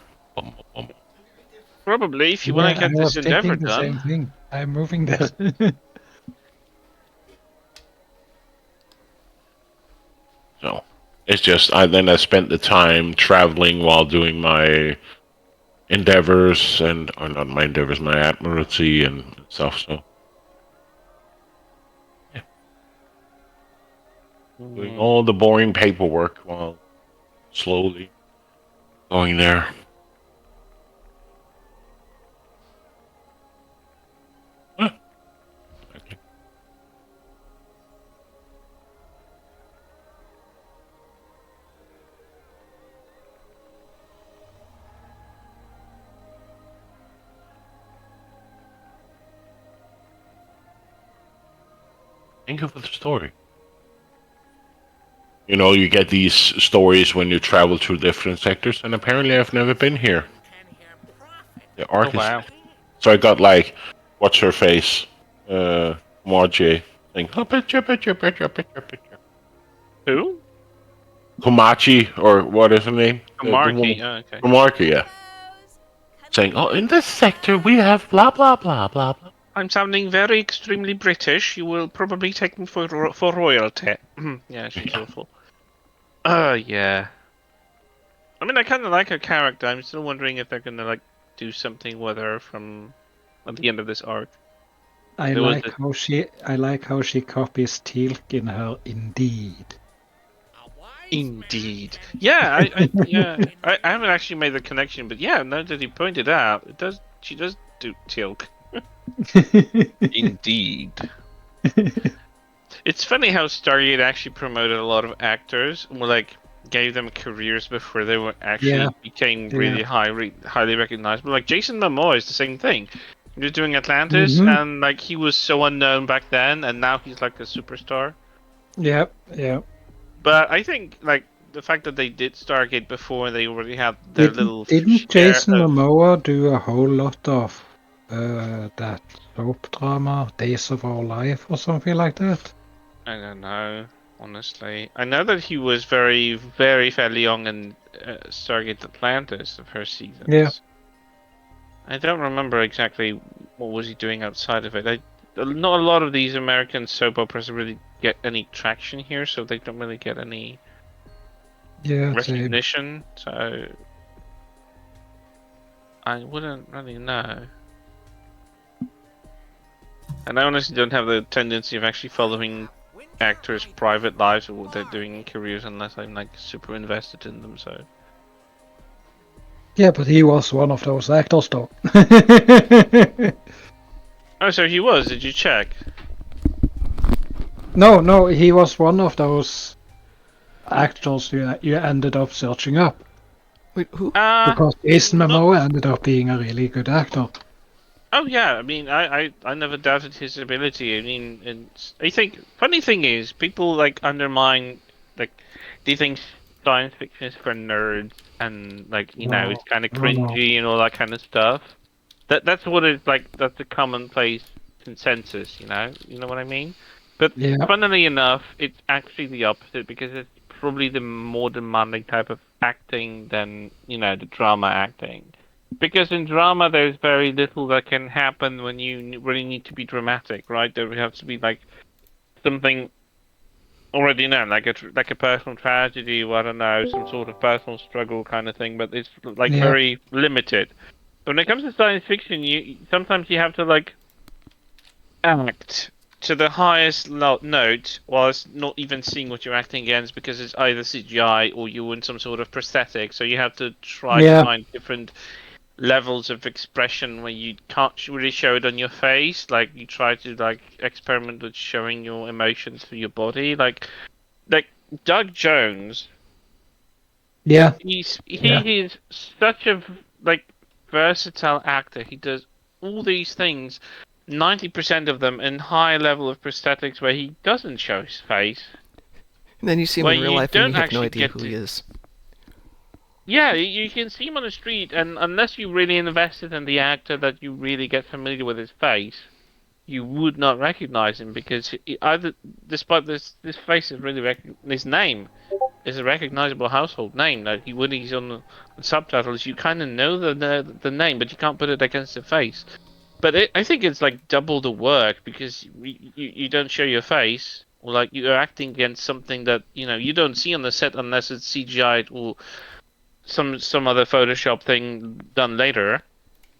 Probably, if you want to I get was this endeavor thinking the same done. thing. I'm moving there. So it's just I spent the time traveling while doing my endeavors or not my endeavors, my admiralty and stuff. So yeah, doing all the boring paperwork while slowly going there. Huh. Okay. Think of the story. You know, you get these stories when you travel through different sectors, and apparently I've never been here. can hear profit. The arc is... wow. So I got like, what's her face? Margie saying, oh, picture. Who? Komachi, or what is her name? Marky. Oh, okay. Komarki, yeah. Saying, oh, in this sector we have blah, blah, blah, blah, blah. I'm sounding very extremely British. You will probably take me for royalty. Yeah, she's awful. Yeah. I mean, I kind of like her character. I'm still wondering if they're gonna like do something with her from at the end of this arc. I There was like how she copies Teal'c in her Indeed. Indeed. Yeah, I haven't actually made the connection, but yeah, now that he pointed out, it does. She does do Tilk. Indeed. It's funny how Stargate actually promoted a lot of actors, or like gave them careers before they were actually became really highly recognizable. Like Jason Momoa is the same thing. He was doing Atlantis, and like he was so unknown back then, and now he's like a superstar. Yeah. But I think like the fact that they did Stargate before they already had their little Didn't share Jason of... Momoa do a whole lot of that soap drama, Days of Our Life, or something like that? I don't know, honestly. I know that he was very, very fairly young in Stargate Atlantis, the first seasons. Yeah. I don't remember exactly what was he doing outside of it. Not a lot of these American soap operas really get any traction here, so they don't really get any recognition. So I wouldn't really know. And I honestly don't have the tendency of actually following actors' private lives or what they're doing in careers unless I'm like super invested in them. So Yeah, but he was one of those actors, though. oh, so he was. Did you check? No, he was one of those actors you ended up searching up. Wait, who? Because Jason Momoa ended up being a really good actor. Oh yeah, I mean, I never doubted his ability. I mean, I think funny thing is people like undermine like they think science fiction is for nerds and like it's kind of cringy and all that kind of stuff. That's what it's like. That's the commonplace consensus. You know what I mean. But funnily enough, it's actually the opposite because it's probably the more demanding type of acting than the drama acting. Because in drama, there's very little that can happen when you really need to be dramatic, right? There has to be like something already known, like a personal tragedy, or I don't know, some sort of personal struggle kind of thing. But it's like very limited. But when it comes to science fiction, sometimes you have to like act to the highest note whilst not even seeing what you're acting against because it's either CGI or you're in some sort of prosthetic. So you have to try to find different levels of expression where you can't really show it on your face. Like you try to like experiment with showing your emotions through your body. Like Doug Jones. He is such a like versatile actor. He does all these things. 90% of them in high level of prosthetics where he doesn't show his face. And then you see him in real life and you have no idea who he is. Yeah, you can see him on the street, and unless you really invested in the actor that you really get familiar with his face, you would not recognize him because despite this face is really his name is a recognizable household name. Like when he's on the subtitles, you kind of know the name, but you can't put it against the face. But I think it's like double the work because you don't show your face, or like you're acting against something that you don't see on the set unless it's CGI'd or some other Photoshop thing done later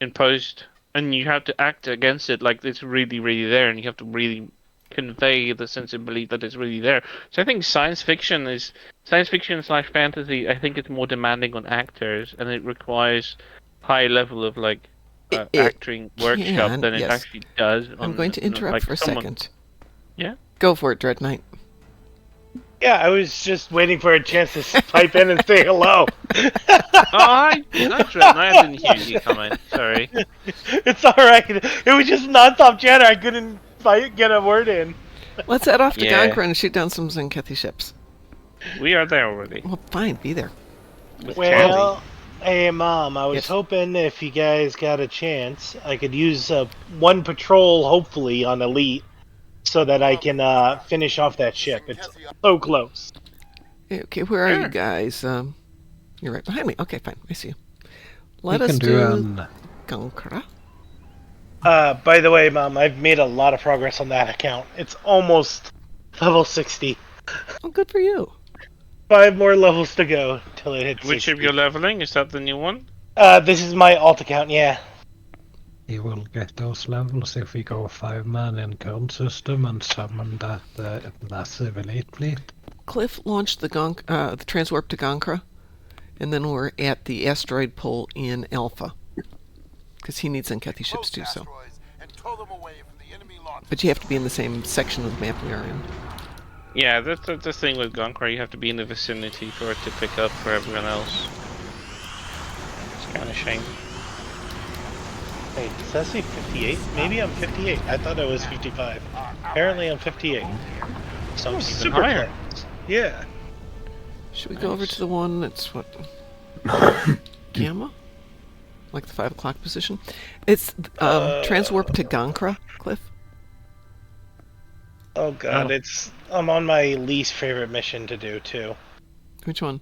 in post, and you have to act against it like it's really, really there, and you have to really convey the sense of belief that it's really there. So I think science fiction / fantasy. I think it's more demanding on actors, and it requires high level of like acting workshop than it actually does. I'm going to interrupt for a second. Yeah. Go for it, Dread Knight. Yeah, I was just waiting for a chance to pipe in and say hello. I didn't hear you comment. Sorry. It's alright. It was just non-stop chatter. I couldn't get a word in. Let's head off to Gankra and shoot down some Zenkethi ships. We are there already. Well, fine. Be there. Well, hey, Mom, I was hoping if you guys got a chance, I could use one patrol, hopefully, on Elite, so that I can finish off that ship. It's so close. Okay, where are you guys? You're right behind me. Okay, fine. I see you. Let us do Gankra. By the way, Mom, I've made a lot of progress on that account. It's almost level 60. Oh, good for you. 5 more levels to go till it hits Which 60. ship you're leveling? Is that the new one? This is my alt account, yeah. He will get those levels if we go 5-man in current system and summon that massive elite fleet. Cliff launched the transwarp to Gonkra, and then we're at the asteroid pole in Alpha. Because he needs Enkethi ships too, so. But you have to be in the same section of the map we are in. Yeah, that's the thing with Gonkra. You have to be in the vicinity for it to pick up for everyone else. It's kind of a shame. Wait, does that say 58? Maybe I'm 58. I thought I was 55. Apparently I'm 58. So I'm super higher. close. Yeah. Should we go over to the one that's what? Gamma? Like the 5 o'clock position? It's transwarp to Gonkra, Cliff. Oh god, I'm on my least favorite mission to do too. Which one?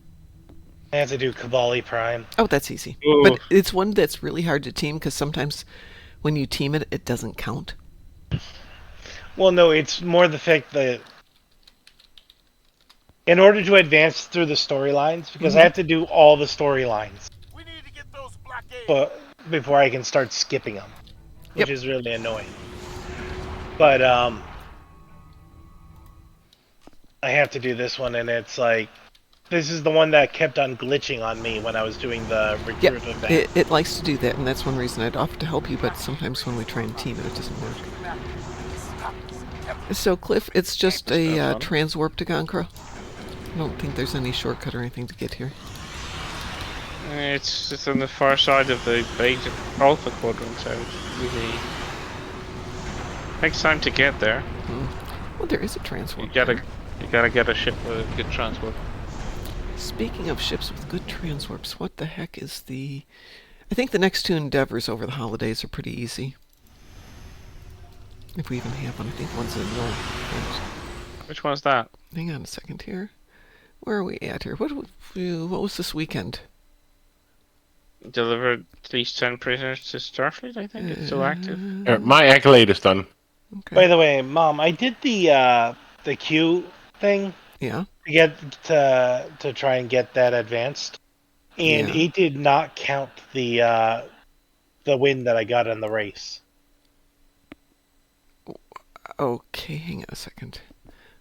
I have to do Kabali Prime. Oh, that's easy. Ooh. But it's one that's really hard to team because sometimes when you team it, it doesn't count. Well, no, it's more the fact that in order to advance through the storylines, because I have to do all the storylines but before I can start skipping them, which is really annoying. But I have to do this one, and it's like, this is the one that kept on glitching on me when I was doing the recruit event. It likes to do that, and that's one reason I'd offer to help you, but sometimes when we try and team it, it doesn't work. So, Cliff, it's just a transwarp to Gonkra? I don't think there's any shortcut or anything to get here. It's just on the far side of the beta Alpha quadrant, so it's really takes time to get there. Well, there is a transwarp. You gotta get a ship with a good transwarp. Speaking of ships with good transwarps, what the heck is the... I think the next 2 endeavors over the holidays are pretty easy. If we even have one. I think one's in North. Which one's that? Hang on a second here. Where are we at here? What was this weekend? Delivered at least 10 prisoners to Starfleet, I think. It's still active. My accolade is done. Okay. By the way, Mom, I did the queue thing. Yeah. To get to try and get that advanced, and it did not count the win that I got in the race. Okay, hang on a second.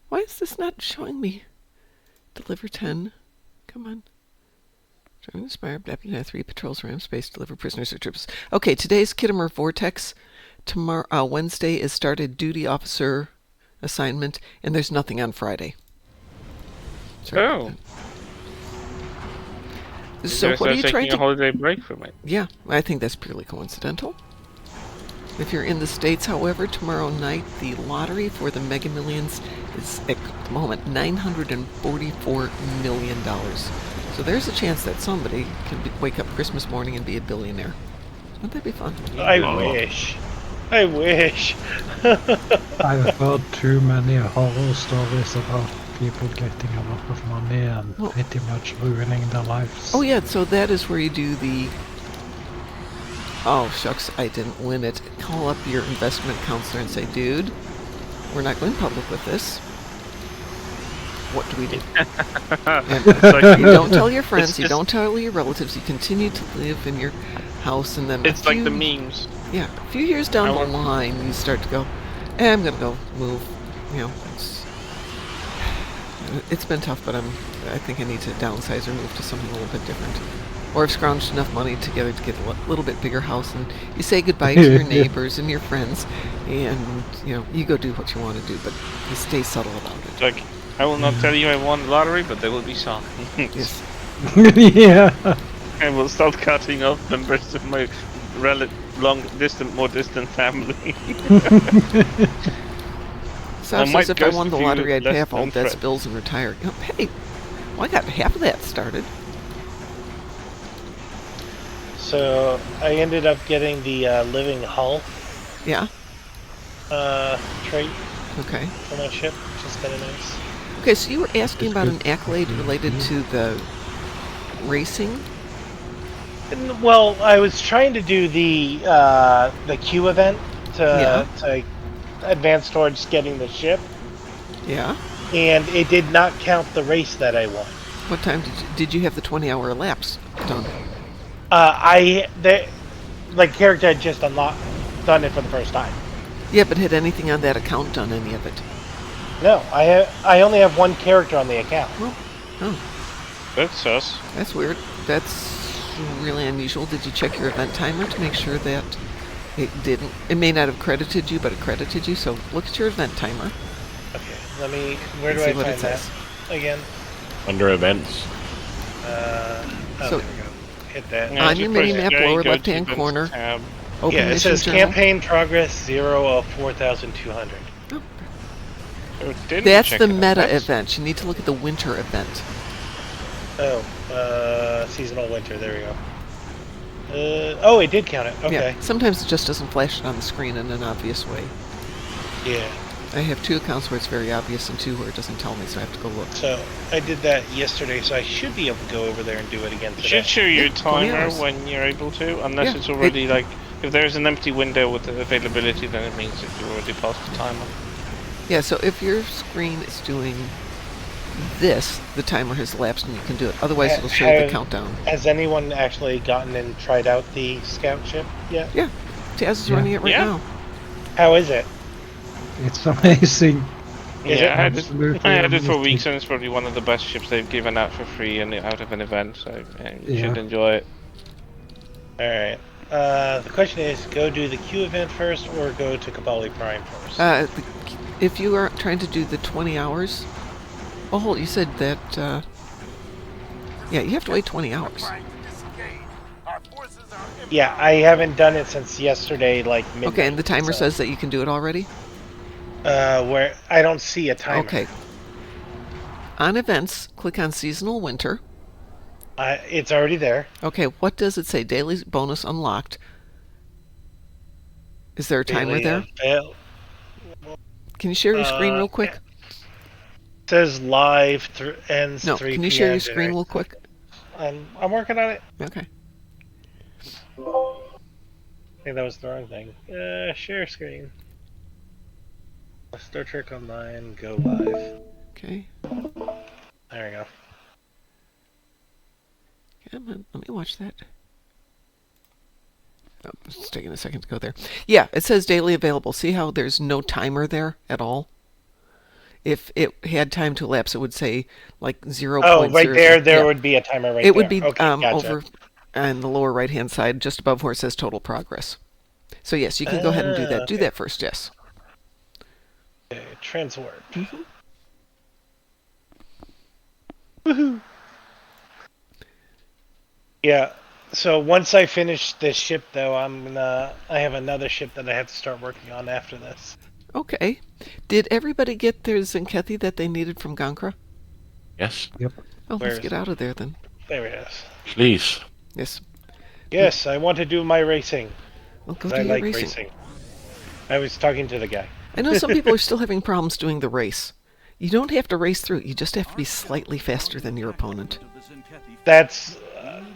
Why is this not showing me? Deliver 10. Come on. Trying to inspire blah, blah, blah, 3 patrols around space, deliver prisoners or troops. Okay, today's Kittimer Vortex. Tomorrow, Wednesday is started duty officer assignment, and there's nothing on Friday. Sorry. So what are you trying to... a holiday break from it? Yeah, I think that's purely coincidental. If you're in the States, however, tomorrow night, the lottery for the Mega Millions is, at the moment, $944 million. So there's a chance that somebody can wake up Christmas morning and be a billionaire. Wouldn't that be fun? I wish. I wish. I've heard too many horror stories about people getting a lot of money and pretty much ruining their lives. Oh yeah, so that is where you do the... Oh, shucks, I didn't win it. Call up your investment counselor and say, dude, we're not going public with this. What do we do? And you don't tell your friends, you don't tell your relatives, you continue to live in your house, and then it's like the memes. Yeah, a few years down the line, you start to go, I'm going to go move. You know, it's been tough, but I think I need to downsize or move to something a little bit different. Or I've scrounged enough money together to get a little bit bigger house, and you say goodbye to your neighbors and your friends, and you go do what you want to do, but you stay subtle about it. Like, I will not tell you I won the lottery, but there will be some. Yes. Yeah. I will start cutting off members of my more distant family. So says if I won the lottery, I'd pay off all debts, bills, and retire. Hey, well, I got half of that started. So I ended up getting the living hull. Yeah. Trait. Okay. For my ship, which is kind of nice. Okay, so you were asking about an accolade related to the racing. Well, I was trying to do the queue event to advance towards getting the ship. Yeah. And it did not count the race that I won. What time did you have the 20-hour elapse done? Like character had just done it for the first time. Yeah, but had anything on that account done any of it? No, I only have one character on the account. Oh, That's sus. that's weird. That's really unusual. Did you check your event timer to make sure that it didn't? It may not have credited you, but it credited you. So look at your event timer. Okay, where do See I what it find that says. again? Under events. So- there we go. Hit that. Yeah, On just your press mini-map, J, lower go to left-hand events corner. tab. Open Yeah, it mission says journal. campaign progress 0 of 4,200. So it didn't That's check the it. meta That's- event. You need to look at the winter event. Seasonal winter. There we go. Oh, it did count it. Okay. Yeah. Sometimes it just doesn't flash it on the screen in an obvious way. Yeah. I have 2 accounts where it's very obvious and 2 where it doesn't tell me, so I have to go look. So I did that yesterday, so I should be able to go over there and do it again It today. should show your Yeah, 20 timer hours. when you're able to, unless Yeah, it's already like if there's an empty window with the availability, then it means that you already passed the timer. Yeah, so if your screen is doing this, the timer has elapsed and you can do it. Otherwise, it'll show you the countdown. Has anyone actually gotten and tried out the scout ship yet? Yeah, Taz is Yeah. running it right Yeah. now. How is it? It's amazing. Is Yeah, it I had it absolutely for amazing? weeks, and it's probably one of the best ships they've given out for free and out of an event. So you Yeah. should enjoy it. All right. The question is, go do the Q event first, or go to Kabali Prime first? If you are trying to do the 20 hours... Oh, hold, you said that... yeah, you have to wait 20 hours. Yeah, I haven't done it since yesterday, like midnight. Okay, and the timer so- says that you can do it already? where I don't see a timer. Okay. On events, click on seasonal winter. It's already there. Okay, what does it say? Daily bonus unlocked. Is there a timer Daily there? avail- Can you share your screen real quick? It says live ends No, 3 can you share PM your screen real quick? I'm working on it. Okay. I think that was the wrong thing. Share screen. Star Trek Online, go live. Okay. There we go. Come on, let me watch that. Oh, it's taking a second to go there. Yeah, it says daily available. See how there's no timer there at all? If it had time to elapse, it would say like 0. Oh, right there, there yeah. would be a timer right It there. would be okay, gotcha. over on the lower right-hand side, just above where it says total progress. So yes, you can go ahead and do that. Do okay. that first, yes. Okay, transwarp. Mm-hmm. Yeah. So once I finish this ship, though, I have another ship that I have to start working on after this. Okay. Did everybody get their Zenkethi that they needed from Gankra? Yes. Yep. Oh, Where let's is get it? out of there then. There it is. Please. Yes. Yes, I want to do my racing. Well, go 'cause do I your like racing. racing. I was talking to the guy. I know some people are still having problems doing the race. You don't have to race through it. You just have to be slightly faster than your opponent. That's,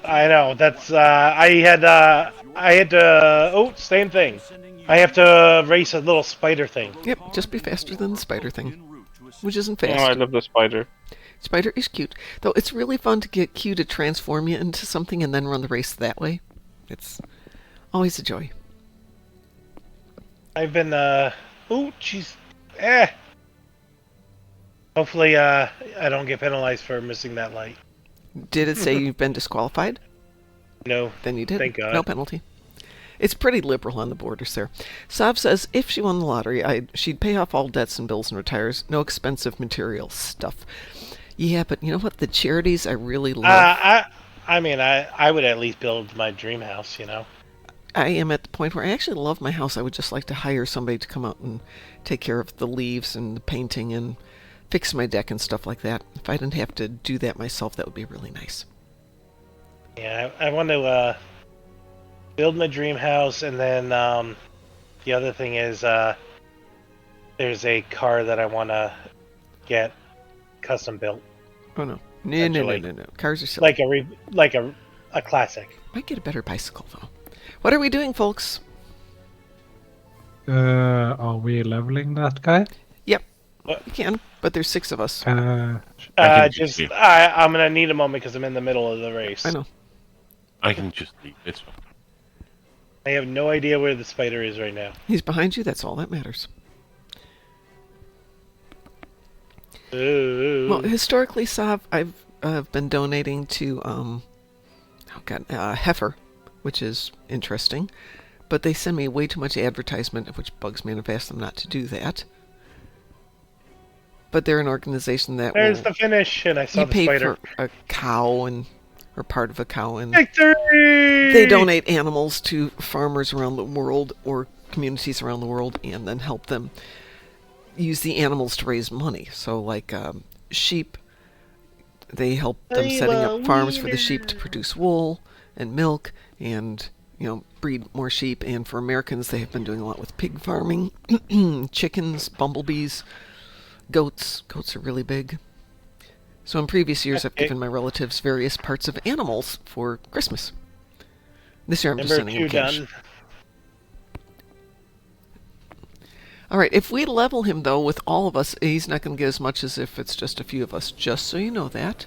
I know. That's, I had to. Oh, same thing. I have to race a little spider thing. Yep, just be faster than the spider thing, which isn't Oh, I fast. love the spider. Spider is cute, though. It's really fun to get Q to transform you into something and then run the race that way. It's always a joy. I've been, oh, jeez. Hopefully, I don't get penalized for missing that light. Did it say you've been disqualified? No. Then you did. Thank God. No penalty. It's pretty liberal on the borders there. Sav says if she won the lottery, she'd pay off all debts and bills and retires. No expensive material stuff. Yeah, but you know what? The charities I really love. I mean, I would at least build my dream house, you know? I am at the point where I actually love my house. I would just like to hire somebody to come out and take care of the leaves and the painting and fix my deck and stuff like that. If I didn't have to do that myself, that would be really nice. Yeah, I want to build my dream house, and then the other thing is there's a car that I want to get custom built. Oh no. No. Cars are silly. Like a classic. Might get a better bicycle though. What are we doing, folks? Are we leveling that guy? Yep. What? You can, But there's 6 of us. I can Just leave. I'm gonna need a moment because I'm in the middle of the race. I know. I can just leave. It's fine. I have no idea where the spider is right now. He's behind you. That's all that matters. Ooh. Well, historically, Sav, I've been donating to Heifer, which is interesting. But they send me way too much advertisement, which bugs me, and I've asked them not to do that. But they're an organization that There's will, the finish, and I saw you the pay spider. for a cow or part of a cow, and Victory! they donate animals to farmers around the world or communities around the world, and then help them use the animals to raise money. So, like sheep, they help them setting up farms for the sheep to produce wool and milk, and breed more sheep. And for Americans, they have been doing a lot with pig farming, chickens, bumblebees, goats. Goats are really big. So in previous years, I've given my relatives various parts of animals for Christmas. This year, I'm just sending them cash. Done. All right, if we level him, though, with all of us, he's not going to get as much as if it's just a few of us, just so you know that.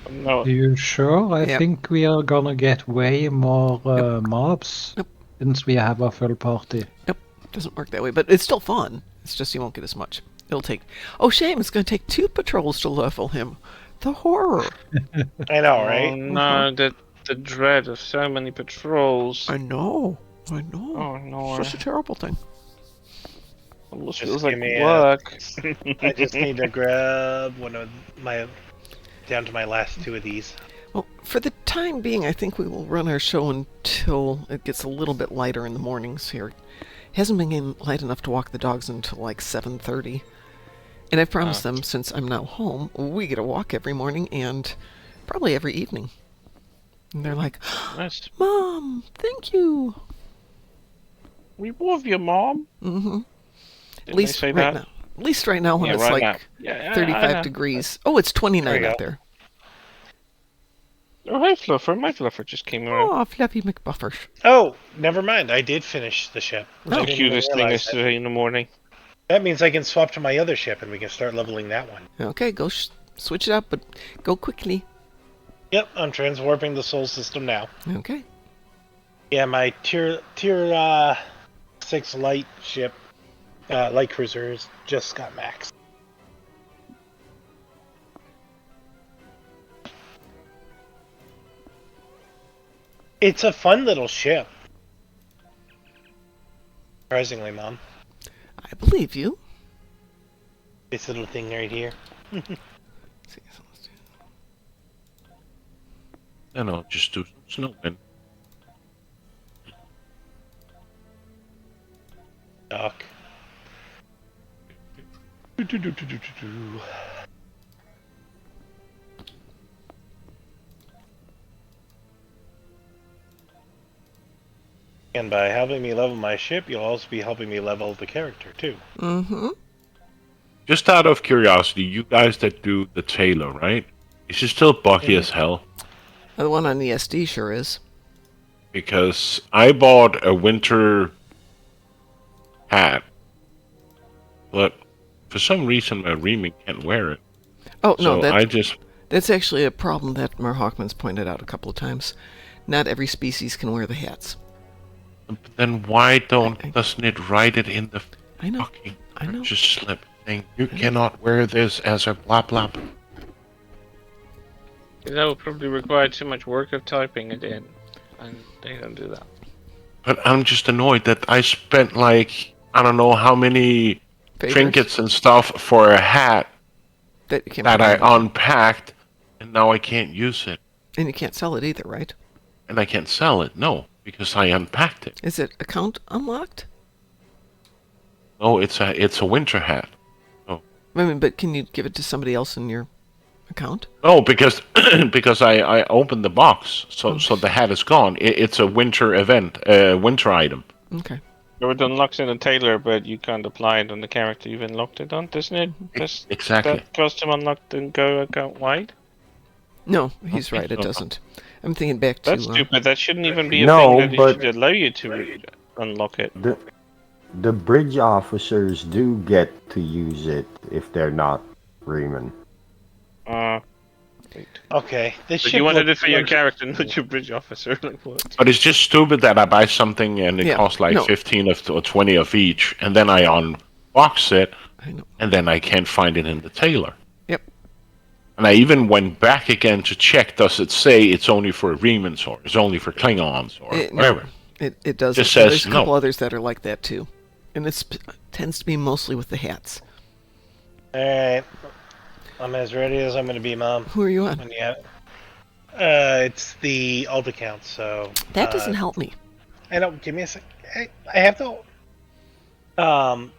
No. Are you sure? I Yep. think we are gonna get way more mobs since we have a full party. Nope, doesn't work that way, but it's still fun. It's just you won't get as much. It'll take... Oh, shame, it's going to take 2 patrols to level him. The horror. I know, right? Oh no, the dread of so many patrols. I know. Oh no. It's such a terrible thing. Almost Just feels like give me work. I just need to grab one of my... down to my last 2 of these. Well, for the time being, I think we will run our show until it gets a little bit lighter in the mornings here. It hasn't been getting light enough to walk the dogs until like 7:30. And I've promised them, since I'm now home, we get a walk every morning and probably every evening. And they're like, Nice. Mom, thank you. We love you, Mom. Mm-hmm. At least Right now. At least right now when it's right like now. 35 degrees. Oh, it's 29 There you out go. there. Oh, hi, Fluffer. My Fluffer just came around. Oh, Fluffy McBuffers. Oh, never mind. I did finish the ship. Oh. I The didn't even cutest thing realize yesterday in the morning. That means I can swap to my other ship and we can start leveling that one. Okay, go switch it up, but go quickly. Yep, I'm transwarping the soul system now. Okay. Yeah, my tier 6 light ship, light cruiser, has just got maxed. It's a fun little ship. Surprisingly, Mom. I believe you. This little thing right here. No, just do some snowing. Doc. And by helping me level my ship, you'll also be helping me level the character, too. Mm-hmm. Just out of curiosity, you guys that do the tailor, right? Is she still buggy as hell? The one on the SD sure is. Because I bought a winter hat, but for some reason my Remy can't wear it. Oh, So no, I just... that's actually a problem that Mar Hawkman's pointed out a couple of times. Not every species can wear the hats. Then why doesn't it write it in the I know. fucking I know. purchase slip thing? You cannot wear this as a blah blah. That would probably require too much work of typing it in. And they don't do that. But I'm just annoyed that I spent like, I don't know how many Favors? trinkets and stuff for a hat That you can't that put I on. unpacked, and now I can't use it. And you can't sell it either, right? And I can't sell it, no, because I unpacked it. Is it account unlocked? No, it's a winter hat. I mean, but can you give it to somebody else in your account? No, because because I opened the box, so the hat is gone. It's a winter event, winter item. Okay. It unlocks in a tailor, but you can't apply it on the character you've unlocked it on, doesn't it? Does Exactly. that custom unlocked and go account wide? No, he's right. It doesn't. I'm thinking back to... That's stupid. That shouldn't even be a No, thing that but- should allow you to unlock it. The bridge officers do get to use it if they're not Freeman. Wait. Okay, this But ship you wanted it looks for your like- character, not your bridge officer. Like what? But it's just stupid that I buy something and it Yeah, costs like no. 15 or 20 of each, and then I unbox it, I know. and then I can't find it in the tailor. Yep. And I even went back again to check, does it say it's only for Remans or it's only for Klingons or No, whatever? it does. Just There's says a couple no. others that are like that too, and it tends to be mostly with the hats. All right, I'm as ready as I'm going to be, Mom. Who are you on? When you have... it's the alt account, so That doesn't help me. I don't. Give me a sec. I have to. Melvin.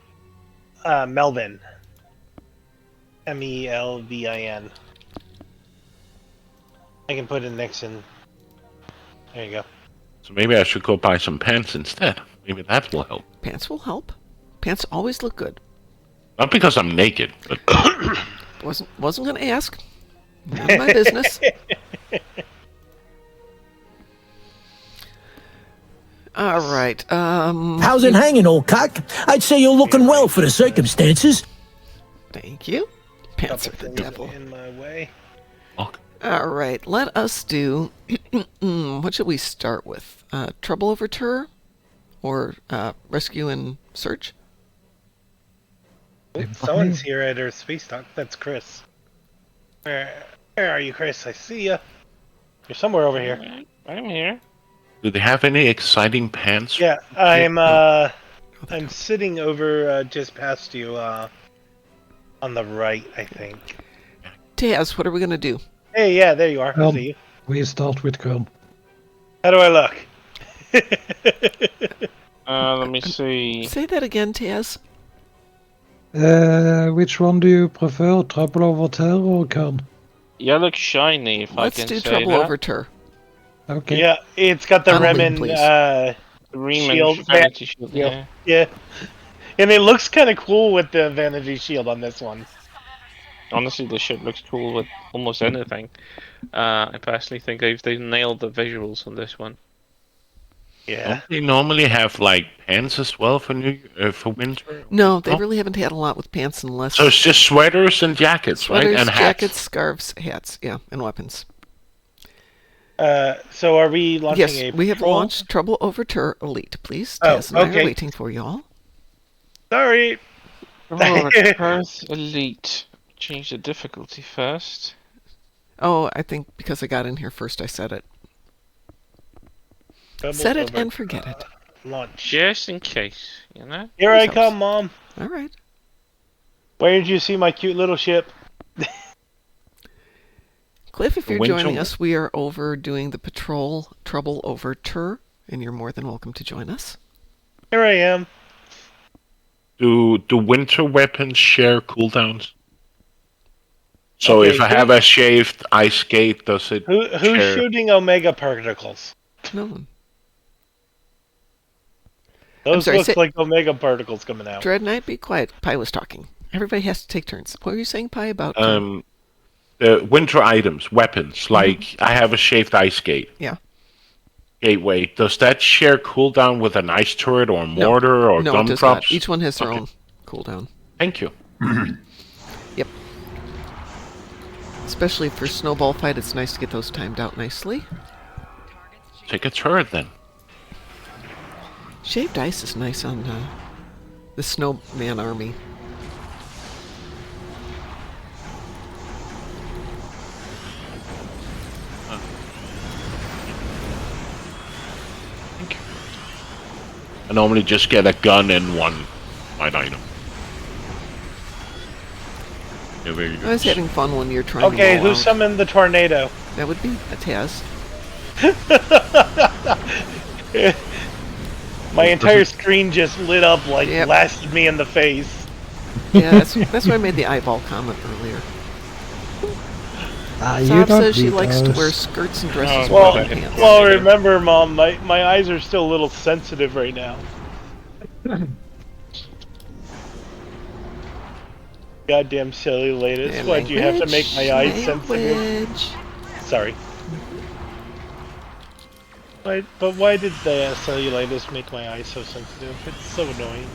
Melvin. I can put in Nixon. There you go. So maybe I should go buy some pants instead. Maybe that will help. Pants will help. Pants always look good. Not because I'm naked, but Wasn't going to ask. None of my business. All right. How's it hanging, old cock? I'd say you're looking well for the circumstances. Thank you. Pants are Couple the things devil. in my way. All right. Let us do. What should we start with? Trouble over tour, or rescue and search? Someone's here at our space dock. That's Chris. Where are you, Chris? I see ya. You're somewhere over here. I'm here. do they have any exciting pants? Yeah, I'm sitting over just past you on the right, I think. Taz, what are we going to do? Hey, yeah, there you are. I see you. We start with Kern. How do I look? Let me see. Say that again, Taz. Which one do you prefer, Trouble Over Terror or Kern? You look shiny, if Let's I can do say Trouble that. Over tour. Okay. Yeah, it's got the Unlead, Remen please. Riemann shield. vanity shield. Yeah. Yeah. And it looks kind of cool with the vanity shield on this one. Honestly, this ship looks cool with almost anything. I personally think they've nailed the visuals on this one. Yeah. Don't they normally have like pants as well for for winter? No, they really haven't had a lot with pants unless So it's just sweaters and jackets, sweaters, right? And hats. jackets, scarves, hats, yeah, and weapons. So are we launching Yes, a we have patrol? launched Trouble Over Tour Elite, please. Oh, Taz and I okay. are waiting for y'all. Sorry. Earth Elite. Change the difficulty first. Oh, I think because I got in here first, I said it. Trouble Set it over, and forget it. Launch. Just in case, you know? Here I Please come, Mom. All right. Where did you see my cute little ship? Cliff, if you're Winter- joining us, we are over doing the patrol Trouble Over Tour, and you're more than welcome to join us. Here I am. Do winter weapons share cooldowns? So Okay, if I have a shaved ice skate, does it Who's share? shooting Omega particles? No one. Those sorry, look say- like Omega particles coming out. Dread Knight, be quiet. Pi was talking. Everybody has to take turns. What were you saying, Pi, about? The winter items, weapons, like I have a shaved ice skate. Yeah. Gateway. Does that share cooldown with an ice turret or mortar or no, it does gumdrops? not. Each one has their Okay. own cooldown. Thank you. Yep. Especially for snowball fight, it's nice to get those timed out nicely. Take a turret then. Shaved ice is nice on the snowman army. I normally just get a gun and one light item. Yeah, very good. I was having fun when you're trying to Okay, roll who out. summoned the tornado? That would be a Taz. My entire screen just lit up like Yep. blasted me in the face. Yeah, that's why I made the eyeball comment earlier. You Sob don't says she need likes to those. wear skirts and dresses Oh, with okay. pants. Well, remember, Mom, my eyes are still a little sensitive right now. Goddamn cellulitis. Why'd you have to make my eyes sensitive? Language. Sorry. But why did the cellulitis make my eyes so sensitive? It's so annoying.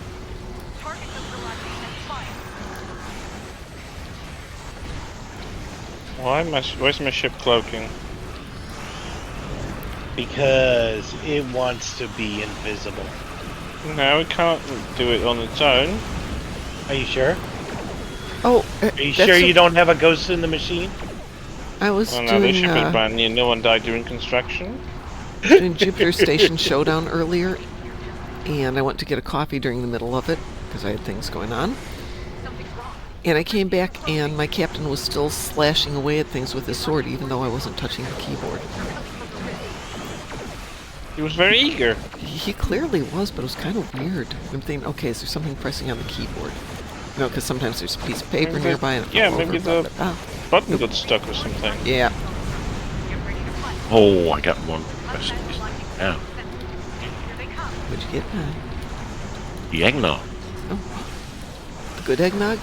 Where's my ship cloaking? Because it wants to be invisible. No, it can't do it on its own. Are you sure? Oh, Are you sure you don't have a ghost in the machine? I was Well, no, this doing ship is brand new. No one died during construction. doing Jupiter Station Showdown earlier, and I went to get a coffee during the middle of it because I had things going on. And I came back, and my captain was still slashing away at things with his sword, even though I wasn't touching the keyboard. He was very eager. He clearly was, but it was kind of weird. I'm thinking, okay, is there something pressing on the keyboard? You know, because sometimes there's a piece of paper Maybe nearby. And yeah, maybe the button got stuck or something. Yeah. Oh, I got one. Yeah. What'd you get? The eggnog. Oh. The good eggnog?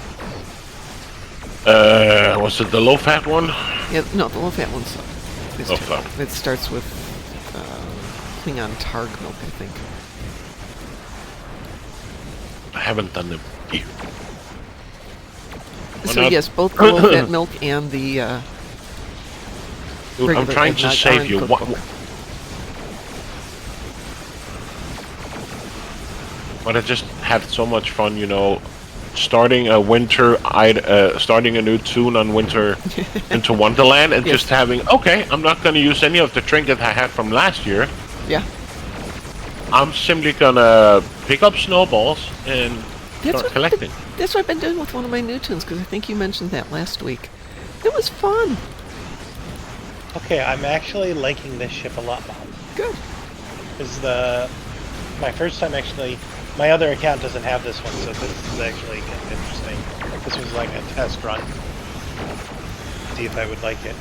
Was it the low-fat one? Yeah, no, the low-fat one's Low-fat. It starts with Klingon Targ milk, I think. I haven't done them here. So yes, both the low-fat milk and the Dude, I'm trying to save you. But I just had so much fun, you know, starting a starting a new tune on Winter into Wonderland, and just having, okay, I'm not going to use any of the trinkets I had from last year. Yeah. I'm simply gonna pick up snowballs and start collecting. That's what I've been doing with one of my new tunes, because I think you mentioned that last week. It was fun. Okay, I'm actually liking this ship a lot, Mom. Good. This is my first time actually. My other account doesn't have this one, so this is actually kind of interesting. This was like a test run. See if I would like it.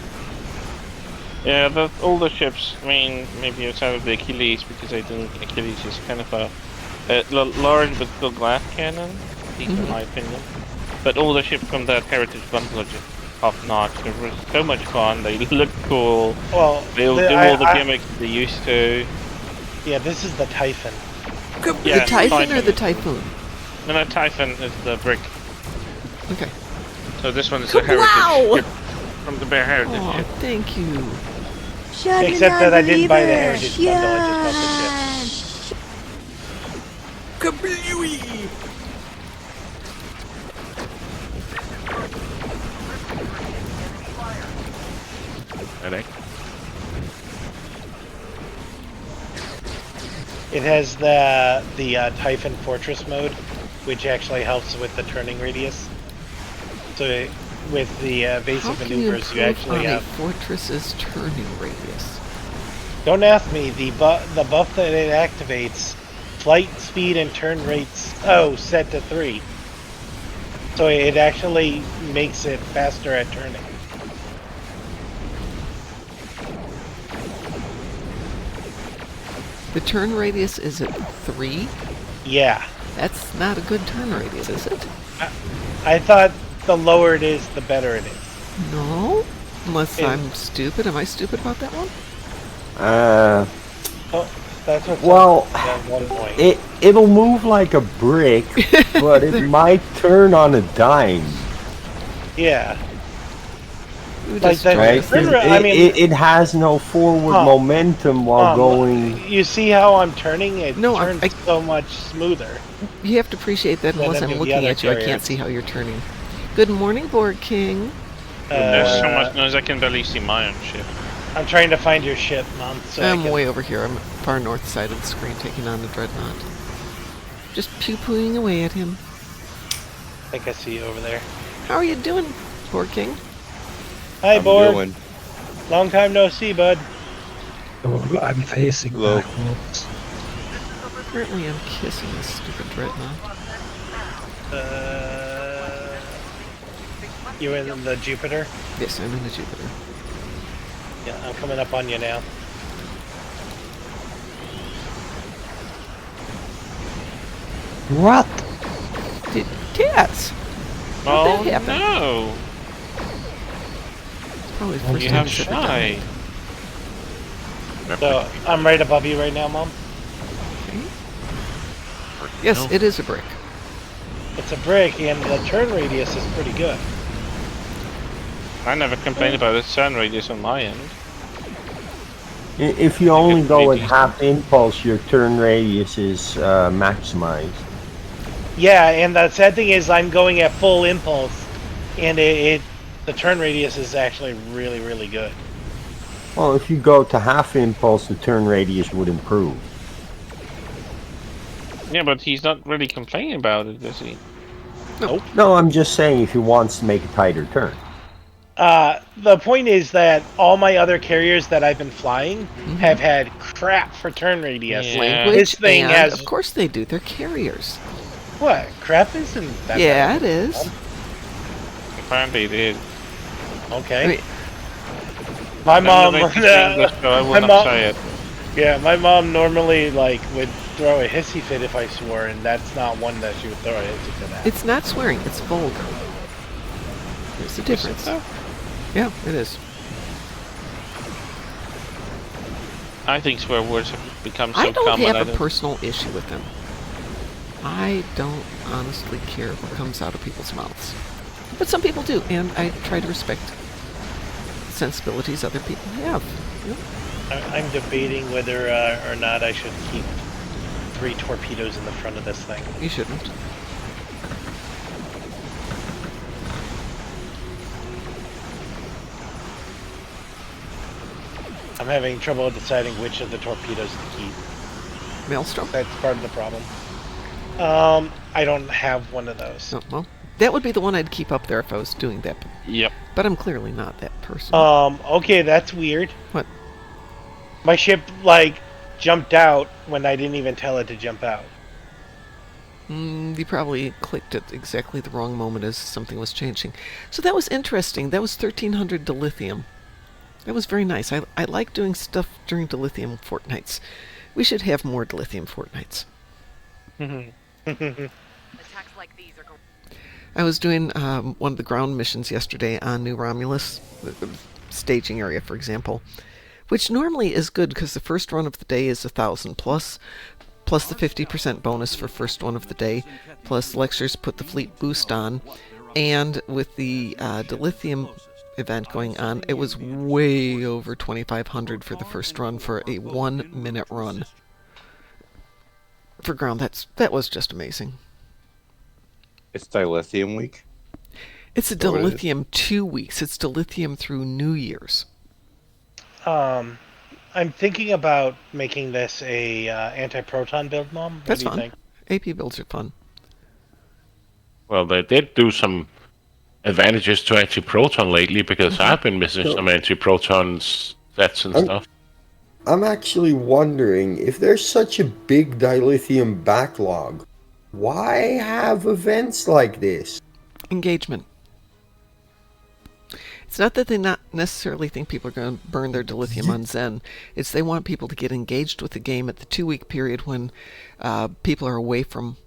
Yeah, the older ships, I mean, maybe outside of the Achilles, because I think Achilles is kind of a large but still glass cannon, in my opinion. But older ships from that heritage bundle are just top-notch. They were so much fun, they look cool, well, they'll do all the gimmicks they used to. Yeah, this is the Typhon. Yeah, the Typhon or the Typhoon? No, no, Typhon is the brick. Okay. So this one is the heritage ship from the Bear Heritage ship. Thank you. Except that I didn't buy the heritage bundle, I just bought the ship. Kablooey! It has the Typhon Fortress mode, which actually helps with the turning radius. So with the basic maneuvers, you actually have Fortress's turning radius. Don't ask me. The buff that it activates, flight speed and turn rates. Oh, set to 3. So it actually makes it faster at turning. The turn radius is at 3? Yeah. That's not a good turn radius, is it? I thought the lower it is, the better it is. No? Unless I'm stupid. Am I stupid about that one? Oh, that's what. Well, at one point. it'll move like a brick, but it might turn on a dime. Yeah. Like that, right? I mean, it has no forward momentum while going. You see how I'm turning? It turns I so much smoother. You have to appreciate that unless I'm looking at you, I can't see how you're turning. Good morning, Board King. There's so much noise I can barely see my own ship. I'm trying to find your ship, Mom. So I'm way over here. I'm far north side of the screen taking on the Dreadnought. Just pew-pooing away at him. I think I see you over there. How are you doing, Board King? Hi, Board. Long time no see, bud. Oh, I'm facing backwards. Apparently I'm kissing this stupid Dreadnought. You in the Jupiter? Yes, I'm in the Jupiter. Yeah, I'm coming up on you now. What? Taz! Oh, that happen? no! Probably the first You time have it's ever shy. done. So I'm right above you right now, Mom. Yes, it is a brick. It's a brick, and the turn radius is pretty good. I never complained about the turn radius on my end. If you only go with decent. half impulse, your turn radius is maximized. Yeah, and the sad thing is I'm going at full impulse, and the turn radius is actually really, really good. Well, if you go to half impulse, the turn radius would improve. Yeah, but he's not really complaining about it, is he? Nope. No, I'm just saying if he wants to make a tighter turn. The point is that all my other carriers that I've been flying have had crap for turn radius. Yeah. Language, This thing and has of course they do. They're carriers. what? Crap isn't that Yeah, bad. it is. Apparently it is. Okay. I mean, my mom. I will not say it. Yeah, my mom normally would throw a hissy fit if I swore, and that's not one that she would throw a hissy fit at. it's not swearing. It's vulgar. There's a difference. Yeah, it is. I think swear words have become so I don't common. have a personal issue with them. I don't honestly care what comes out of people's mouths. But some people do, and I try to respect the sensibilities other people have. Yeah. I'm debating whether or not I should keep 3 torpedoes in the front of this thing. You shouldn't. I'm having trouble deciding which of the torpedoes to keep. Maelstrom? That's part of the problem. I don't have one of those. Oh, well, that would be the one I'd keep up there if I was doing that. Yep. But I'm clearly not that person. Okay, that's weird. What? My ship, jumped out when I didn't even tell it to jump out. You probably clicked at exactly the wrong moment as something was changing. So that was interesting. That was 1300 dilithium. That was very nice. I like doing stuff during dilithium fortnights. We should have more dilithium fortnights. Attacks like these are going. I was doing one of the ground missions yesterday on New Romulus, the staging area, for example, which normally is good because the first run of the day is 1,000 plus the 50% bonus for first one of the day, plus lectures put the fleet boost on, and with the dilithium event going on, it was way over 2,500 for the first run for a 1-minute run. For ground, that was just amazing. It's dilithium week? It's a dilithium 2 weeks. It's dilithium through New Year's. I'm thinking about making this a anti-proton build, Mom. That's what do you fun. think? AP builds are fun. Well, they did do some advantages to anti-proton lately because I've been missing some anti-proton sets and stuff. I'm actually wondering if there's such a big dilithium backlog, why have events like this? Engagement. It's not that they not necessarily think people are going to burn their dilithium on Zen. It's they want people to get engaged with the game at the 2-week period when people are away from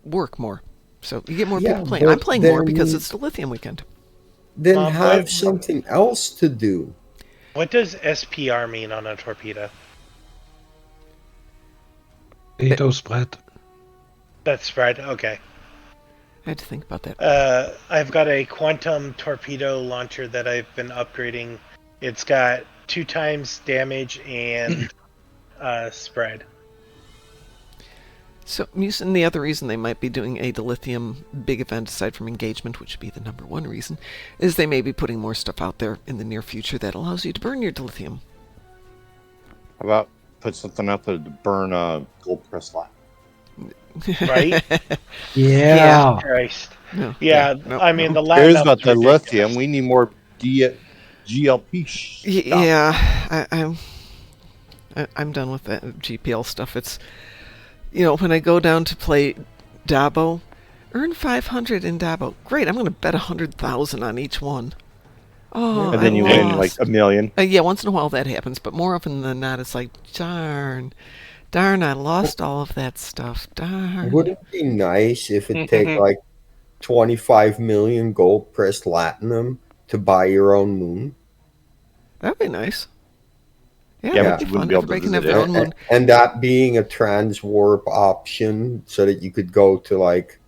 work more. So you get more people playing. I'm playing more because it's dilithium weekend. Then have something else to do. What does SPR mean on a torpedo? Torpedo spread. That's spread, okay. I had to think about that. I've got a quantum torpedo launcher that I've been upgrading. It's got 2 times damage and spread. So, and the other reason they might be doing a dilithium big event, aside from engagement, which would be the number one reason, is they may be putting more stuff out there in the near future that allows you to burn your dilithium. How about put something out there to burn gold press lat? Right? Yeah. Christ. No, yeah, no, I mean, no. the There's lineup not is the ridiculous. lithium. We need more GLP stuff. Yeah, I'm done with that GPL stuff. It's, when I go down to play Dabo, earn 500 in Dabo. Great, I'm going to bet 100,000 on each one. Oh, And then you win like $1 million. Yeah, once in a while that happens, but more often than not, it's like, darn, I lost all of that stuff. Darn. Would it be nice if it take like 25 million gold pressed latinum to buy your own moon? That'd be nice. Yeah, Yeah, that'd but be you fun. wouldn't be able to Everybody can have visit their it. own moon. And that being a transwarp option so that you could go to like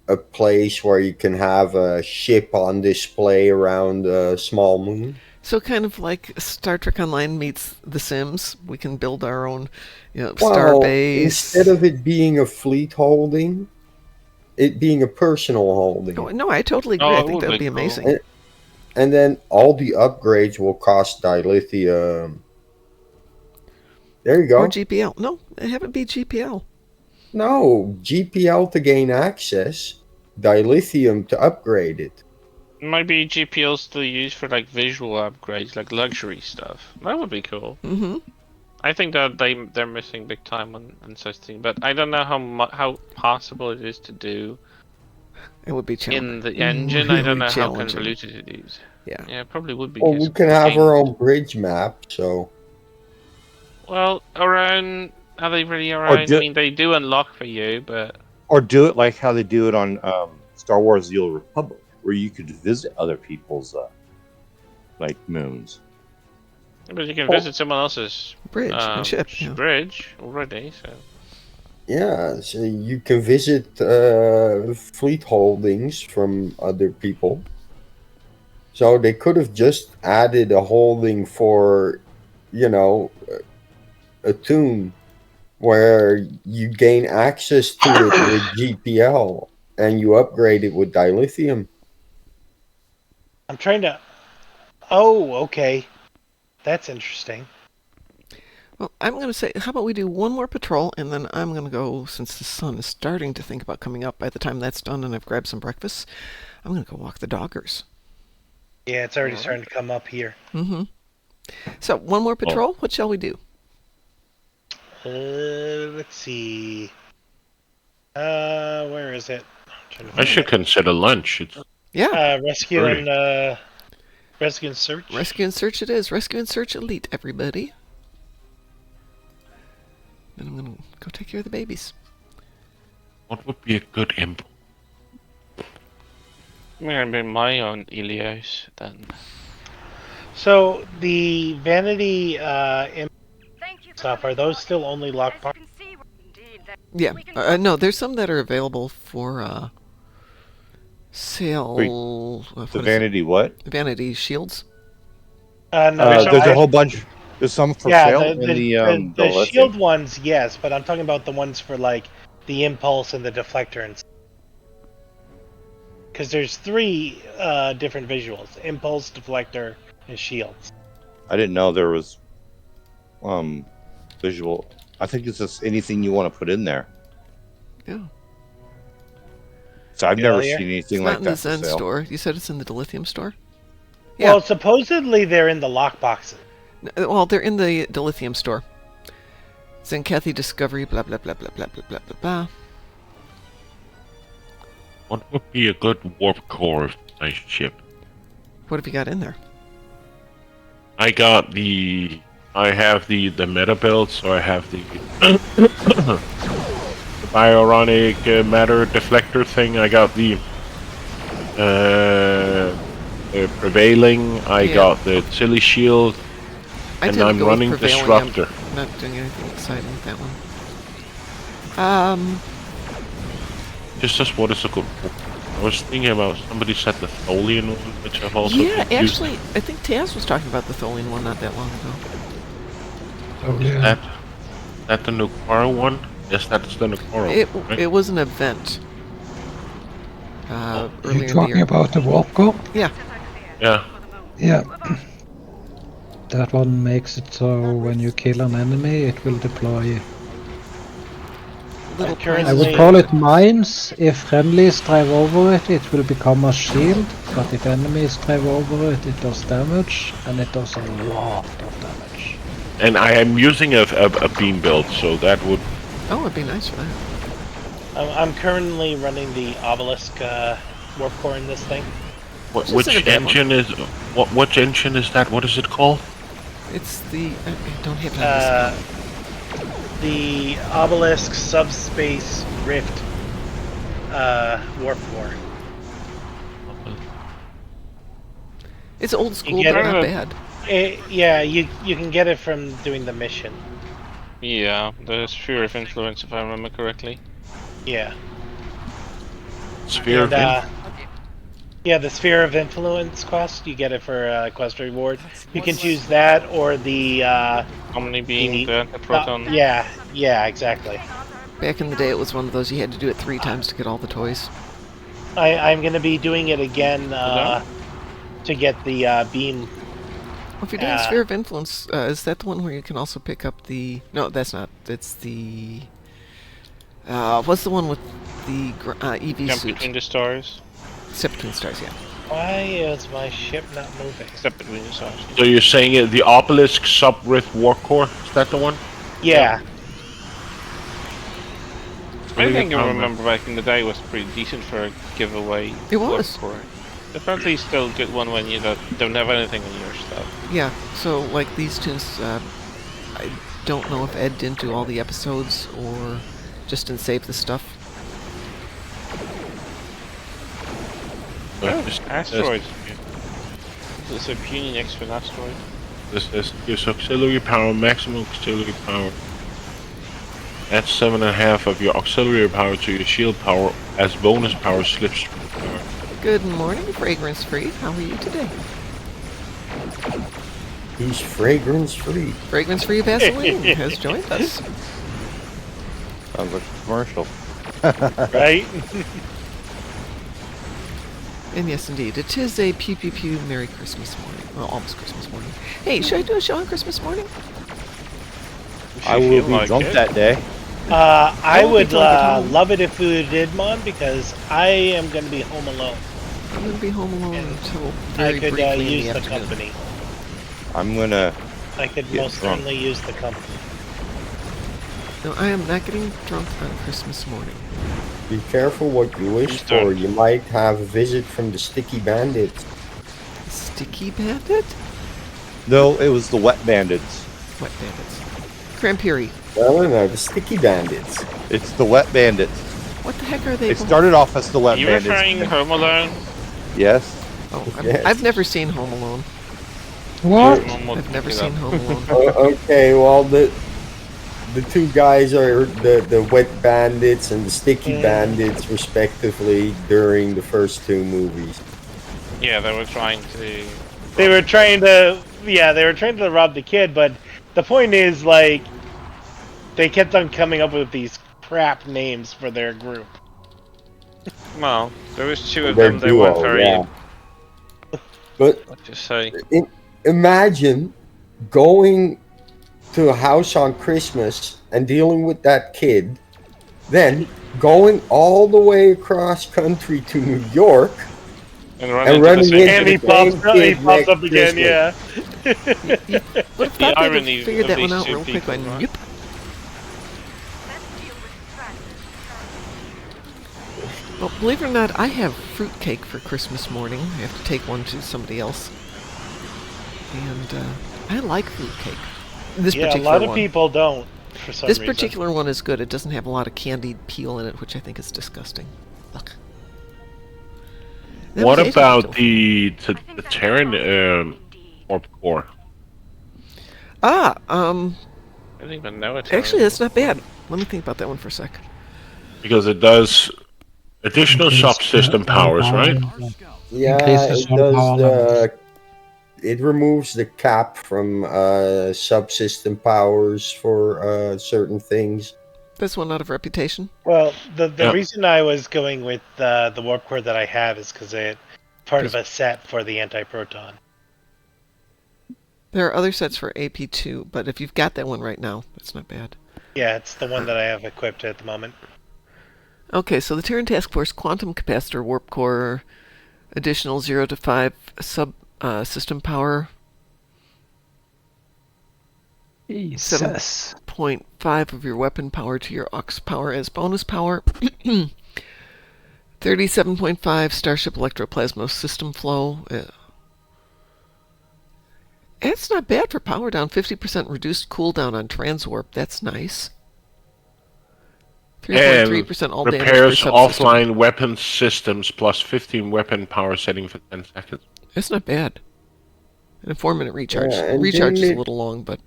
a place where you can have a ship on display around a small moon. So kind of like Star Trek Online meets The Sims. We can build our own, Well, star base. instead of it being a fleet holding, it being a personal holding. Oh, no, I totally agree. Oh, I it think would that would be be cool. amazing. And then all the upgrades will cost dilithium. There you Or go. GPL. No, have it be GPL. No, GPL to gain access, dilithium to upgrade it. Maybe GPLs to use for like visual upgrades, like luxury stuff. That would be cool. Mm-hmm. I think that they're missing big time on such thing, but I don't know how possible it is to do. It would be in the challenging. engine. Really I don't know how challenging. convoluted it is. Yeah. Yeah, it probably would be. Well, we can have our own bridge map, so. Well, around are they really around? I mean, they do unlock for you, but Or do it like how they do it on Star Wars: The Old Republic, where you could visit other people's like moons. but you can visit someone else's bridge and ship. Yeah. bridge already. So Yeah, so you can visit fleet holdings from other people. So they could have just added a holding for, a tune where you gain access to it with GPL and you upgrade it with dilithium. I'm trying to. Oh, okay. That's interesting. Well, I'm going to say, how about we do one more patrol, and then I'm going to go, since the sun is starting to think about coming up by the time that's done and I've grabbed some breakfast, I'm going to go walk the doggers. Yeah, it's already starting to come up here. Mm-hmm. So, one more patrol. What shall we do? Let's see. Where is it? I should consider lunch. It's Rescue early. and rescue and search. Rescue and search it is. Rescue and search elite, everybody. Then I'm going to go take care of the babies. What would be a good impulse? I'm gonna bring my own Ilios then. So the vanity stuff, are those still only lockbox? Yeah. No, there's some that are available for sale. Wait, the vanity what? Vanity shields. No, there's a whole bunch. There's some for sale in the shield ones, yes, but I'm talking about the ones for like the impulse and the deflector and. Because there's 3 different visuals: impulse, deflector, and shields. I didn't know there was visual. I think it's just anything you want to put in there. Yeah. So I've never seen anything like that. that It's not in the for Zen sale. store. You said it's in the dilithium store? Yeah. Well, supposedly they're in the lockboxes. Well, they're in the dilithium store. Zen Kathy Discovery, blah, blah, blah, blah, blah, blah, blah, blah, blah. What would be a good warp core of a nice ship? What have you got in there? I have the meta build, so I have the bioronic matter deflector thing. I got the prevailing. I got the silly shield, and I'm running disruptor. I'm not doing anything exciting with that one. Just what is a good? I was thinking about somebody said the Tholian one, which I've also used. Actually, I think Taz was talking about the Tholian one not that long ago. Oh, Is yeah. that the Nukwara one? Yes, that's the Nukwara one, right? It was an event. Earlier You're in the talking year. about the warp core? Yeah. Yeah. Yeah. That one makes it so when you kill an enemy, it will deploy. I would call it mines. If friendlies drive over it, it will become a shield. But if enemies drive over it, it does damage, and it does a lot of damage. And I am using a beam build, so that would. Oh, it'd be nice for that. I'm currently running the obelisk warp core in this thing. Which engine is? Which engine is that? What is it called? It's the. I don't have it. The obelisk subspace rift warp core. It's old school, but not bad. Yeah, you can get it from doing the mission. Yeah, the Sphere of Influence, if I remember correctly. Yeah. Sphere And of Influence. yeah, the Sphere of Influence quest, you get it for quest reward. You can choose that or the Omni Beam, the Antiproton. yeah, exactly. Back in the day, it was one of those you had to do it 3 times to get all the toys. I'm gonna be doing it again to get the beam. Well, if you're doing Sphere of Influence, is that the one where you can also pick up the... No, that's not. It's the... what's the one with the EV Jump suit? between the stars. Step between stars, yeah. Why is my ship not moving? Step between the stars. So you're saying the Obelisk Sub-Rift War Core? Is that the one? Yeah. I think I remember back in the day was pretty decent for a giveaway. It was. Definitely still a good one when you don't have anything on your stuff. Yeah, so like these tunes, I don't know if Ed didn't do all the episodes or just didn't save the stuff. Asteroids. It's a puny next to an asteroid. This gives auxiliary power, maximum auxiliary power. Add 7.5 of your auxiliary power to your shield power as bonus power slipstream power. Good morning, Fragrance Free. How are you today? He's fragrance free. Fragrance Free Vaseline has joined us. Sounds like a commercial. Right? And yes, indeed, it is a pew pew pew Merry Christmas morning. Well, almost Christmas morning. Hey, should I do a show on Christmas morning? I will be drunk that day. I would love it if we did, Mon, because I am going to be home alone. I'm going to be home alone until I very could briefly in use the the afternoon. company. I'm gonna. I could get most drunk. certainly use the company. No, I am not getting drunk on Christmas morning. Be careful what you wish for. You might have a visit from the Sticky Bandits. Sticky Bandit? No, it was the Wet Bandits. Wet Bandits. Crampiri. No, the Sticky Bandits. It's the Wet Bandits. What the heck are they? It started off as the Wet You Bandits. referring Home Alone? Yes. Oh, Yes. I've never seen Home Alone. What? I've never seen Home Alone. Okay, well the two guys are the Wet Bandits and the Sticky Bandits respectively during the first 2 movies. Yeah, they were trying to. They were trying to rob the kid, but the point is, like, they kept on coming up with these crap names for their group. Well, there was 2 of Their them. They weren't duo, very. yeah. But Let's just say. imagine going to a house on Christmas and dealing with that kid, then going all the way across country to New York And and running into And he the same pops kid next up again, Christmas. yeah. What if The they'd have irony figured of that these one out 2 real quick? people, Going, right? yep. Well, believe it or not, I have fruitcake for Christmas morning. I have to take one to somebody else. And I like fruitcake. This Yeah, a particular lot of one. people don't, for some This reason. particular one is good. It doesn't have a lot of candied peel in it, which I think is disgusting. Look. That What was about Asian the Terran Warp Core? Ah, I didn't even know it. actually, that's not bad. Let me think about that one for a sec. Because it does additional subsystem powers, right? Yeah, Increases it on does power levels. it removes the cap from subsystem powers for certain things. This one out of Reputation. Well, the Yep. reason I was going with the warp core that I have is because it's part of a set for the anti-proton. There are other sets for AP2, but if you've got that one right now, it's not bad. Yeah, it's the one that I have equipped at the moment. Okay, so the Terran Task Force Quantum Capacitor Warp Core, additional 0 to 5 sub system power, Jesus. 7.5 of your weapon power to your aux power as bonus power, 37.5 Starship Electroplasma system flow. It's not bad for power down, 50% reduced cooldown on transwarp. That's nice. 3.3% all damage per repairs subsystem. offline weapon systems plus 15 weapon power setting for 10 seconds. That's not bad. And a 4-minute recharge. Yeah, and Recharge is a didn't little long, but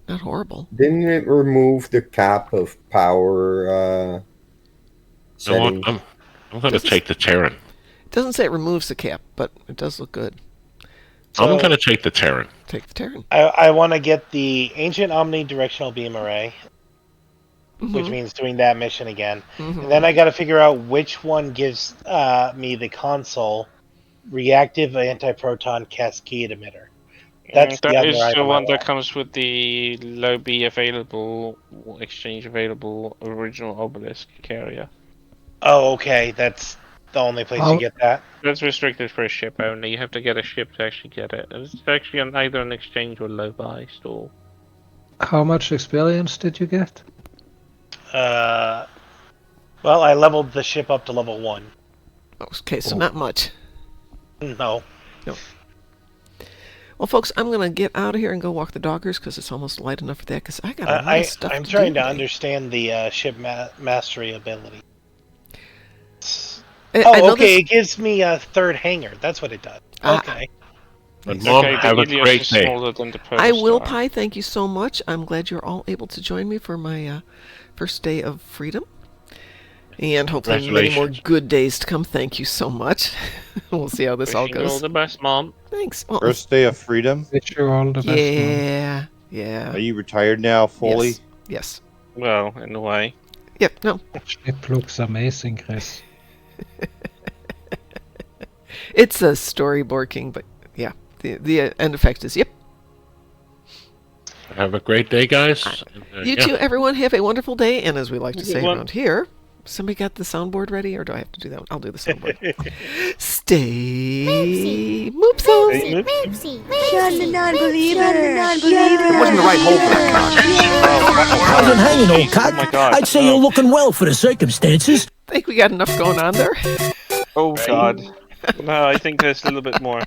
not horrible. Didn't it remove the cap of power You know what? setting? I'm going to take the Terran. It doesn't say it removes the cap, but it does look good. I'm So- going to take the Terran. Take the Terran. I want to get the Ancient Omnidirectional Beam Array, which means doing that mission again. And then I got to figure out which one gives me the console reactive anti-proton cascade emitter. That's the that other is the item I one that want. comes with the low B available, exchange available original obelisk carrier. Oh, okay. That's the only place you get that. That's restricted for a ship only. You have to get a ship to actually get it. It's actually on either an exchange or low buy store. How much experience did you get? Well, I leveled the ship up to level 1. Okay, so not much. No. Well, folks, I'm going to get out of here and go walk the doggers because it's almost light enough for that because I got a lot of stuff I'm to trying do to today. understand the ship mastery ability. I know okay. this- It gives me a third hangar. That's what it does. Okay. But Mom, have a great is day. smaller than the I will, Protostar. Pi. Thank you so much. I'm glad you're all able to join me for my first day of freedom. And hopefully many more good days to come. Thank you so much. We'll see how this all Wishing you goes. all the best, Mom. Thanks. Well, First day of freedom. Wish you all the best. yeah, yeah. Are you retired now fully? Yes. Yes. Well, in a way. Yep. No. It looks amazing, Chris. It's a storyboard king, but yeah, the end effect is yep. Have a great day, guys. You too, everyone. Have a wonderful day, and as we like to Good say one. around here, somebody got the soundboard ready, or do I have to do that one? I'll do the soundboard. Stay Moopsy. Shun the non-believer. It wasn't the right hole for that How's it hanging, old cock? Oh my God, I'd say no. you're looking well for the circumstances. Think we got enough going on there? Oh God. No, I think there's a little bit more.